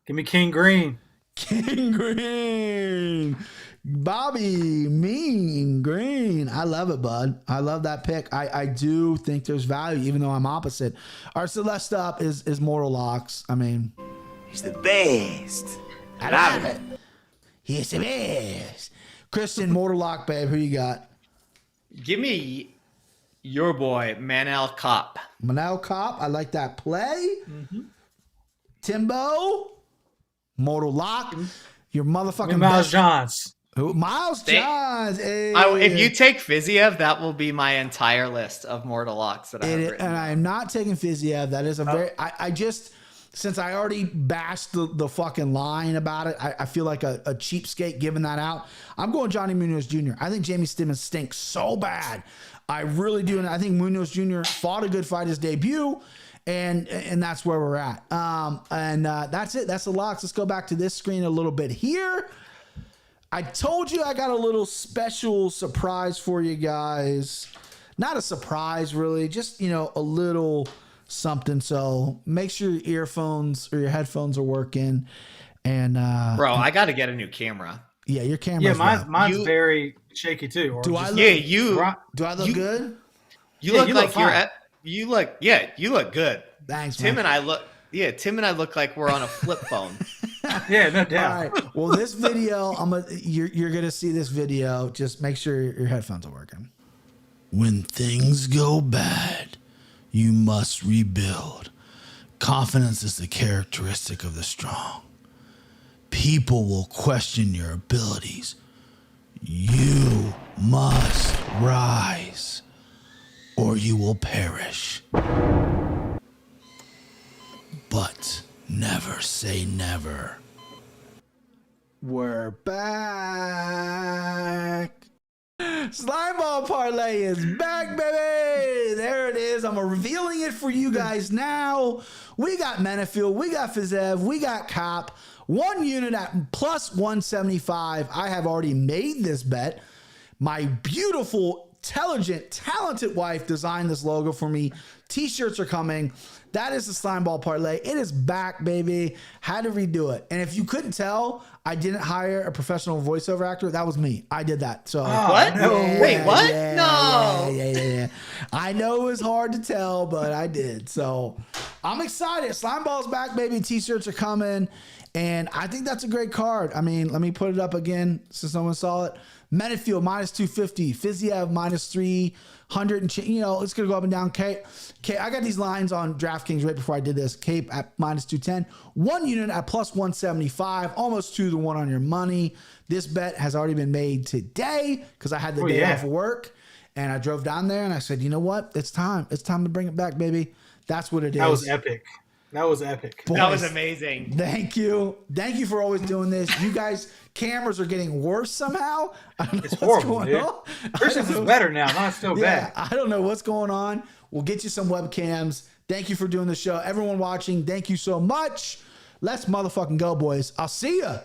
Give me King Green. King Green. Bobby, Mean Green. I love it, bud. I love that pick. I do think there's value, even though I'm opposite. Our Celeste up is Mortal Locks. I mean, he's the best. I love it. He's the best. Christian, Mortal Lock, babe. Who you got? Give me your boy, Manel Kopp. Manel Kopp. I like that play. Mm-hmm. Timbo, Mortal Lock. Your motherfucking Miles Johns. Who? Miles Johns. Hey. If you take Fiziev, that will be my entire list of Mortal Locks that I have written. And I am not taking Fiziev. That is a very. I just. Since I already bashed the fucking line about it, I feel like a cheapskate giving that out. I'm going Johnny Munoz Jr. I think Jamie Simmons stinks so bad. I really do. And I think Munoz Jr. fought a good fight his debut. And that's where we're at. That's it. That's the locks. Let's go back to this screen a little bit here. I told you I got a little special surprise for you guys. Not a surprise, really. Just, a little something. So make sure your earphones or your headphones are working. And bro, I got to get a new camera. Yeah, your camera. Yeah, mine's very shaky too. Do I look good? You look like you're at. You look good. Thanks, Tim man. and I look like we're on a flip phone. Yeah, no All doubt. right. Well, this video, you're gonna see this video. Just make sure your headphones are working. When things go bad, you must rebuild. Confidence is the characteristic of the strong. People will question your abilities. You must rise, or you will perish. But never say never. We're back. Slime Ball Parlay is back, baby. There it is. I'm revealing it for you guys now. We got Minifield, we got Fizzy, we got Cop. 1 unit at plus 175. I have already made this bet. My beautiful, intelligent, talented wife designed this logo for me. T-shirts are coming. That is the Slime Ball Parlay. It is back, baby. Had to redo it. And if you couldn't tell, I didn't hire a professional voiceover actor. That was me. I did that. So What? no. Wait, what? Yeah, No. Yeah. I know it was hard to tell, but I did. So I'm excited. Slime Ball's back, baby. T-shirts are coming. And I think that's a great card. I mean, let me put it up again so someone saw it. Minifield minus 250. Fizzy minus 300. And it's going to go up and down. I got these lines on DraftKings right before I did this. Cape at minus 210. 1 unit at plus 175. Almost 2 to 1 on your money. This bet has already been made today because I had the day off of work. And I drove down there and I said, you know what? It's time. It's time to bring it back, baby. That's what it is. That was epic. That was epic. Boys, That was amazing. Thank you. Thank you for always doing this. You guys, cameras are getting worse somehow. I don't know It's what's horrible, going dude. on. Christian's is better now. Not still Yeah, bad. I don't know what's going on. We'll get you some webcams. Thank you for doing the show. Everyone watching, thank you so much. Let's motherfucking go, boys. I'll see ya.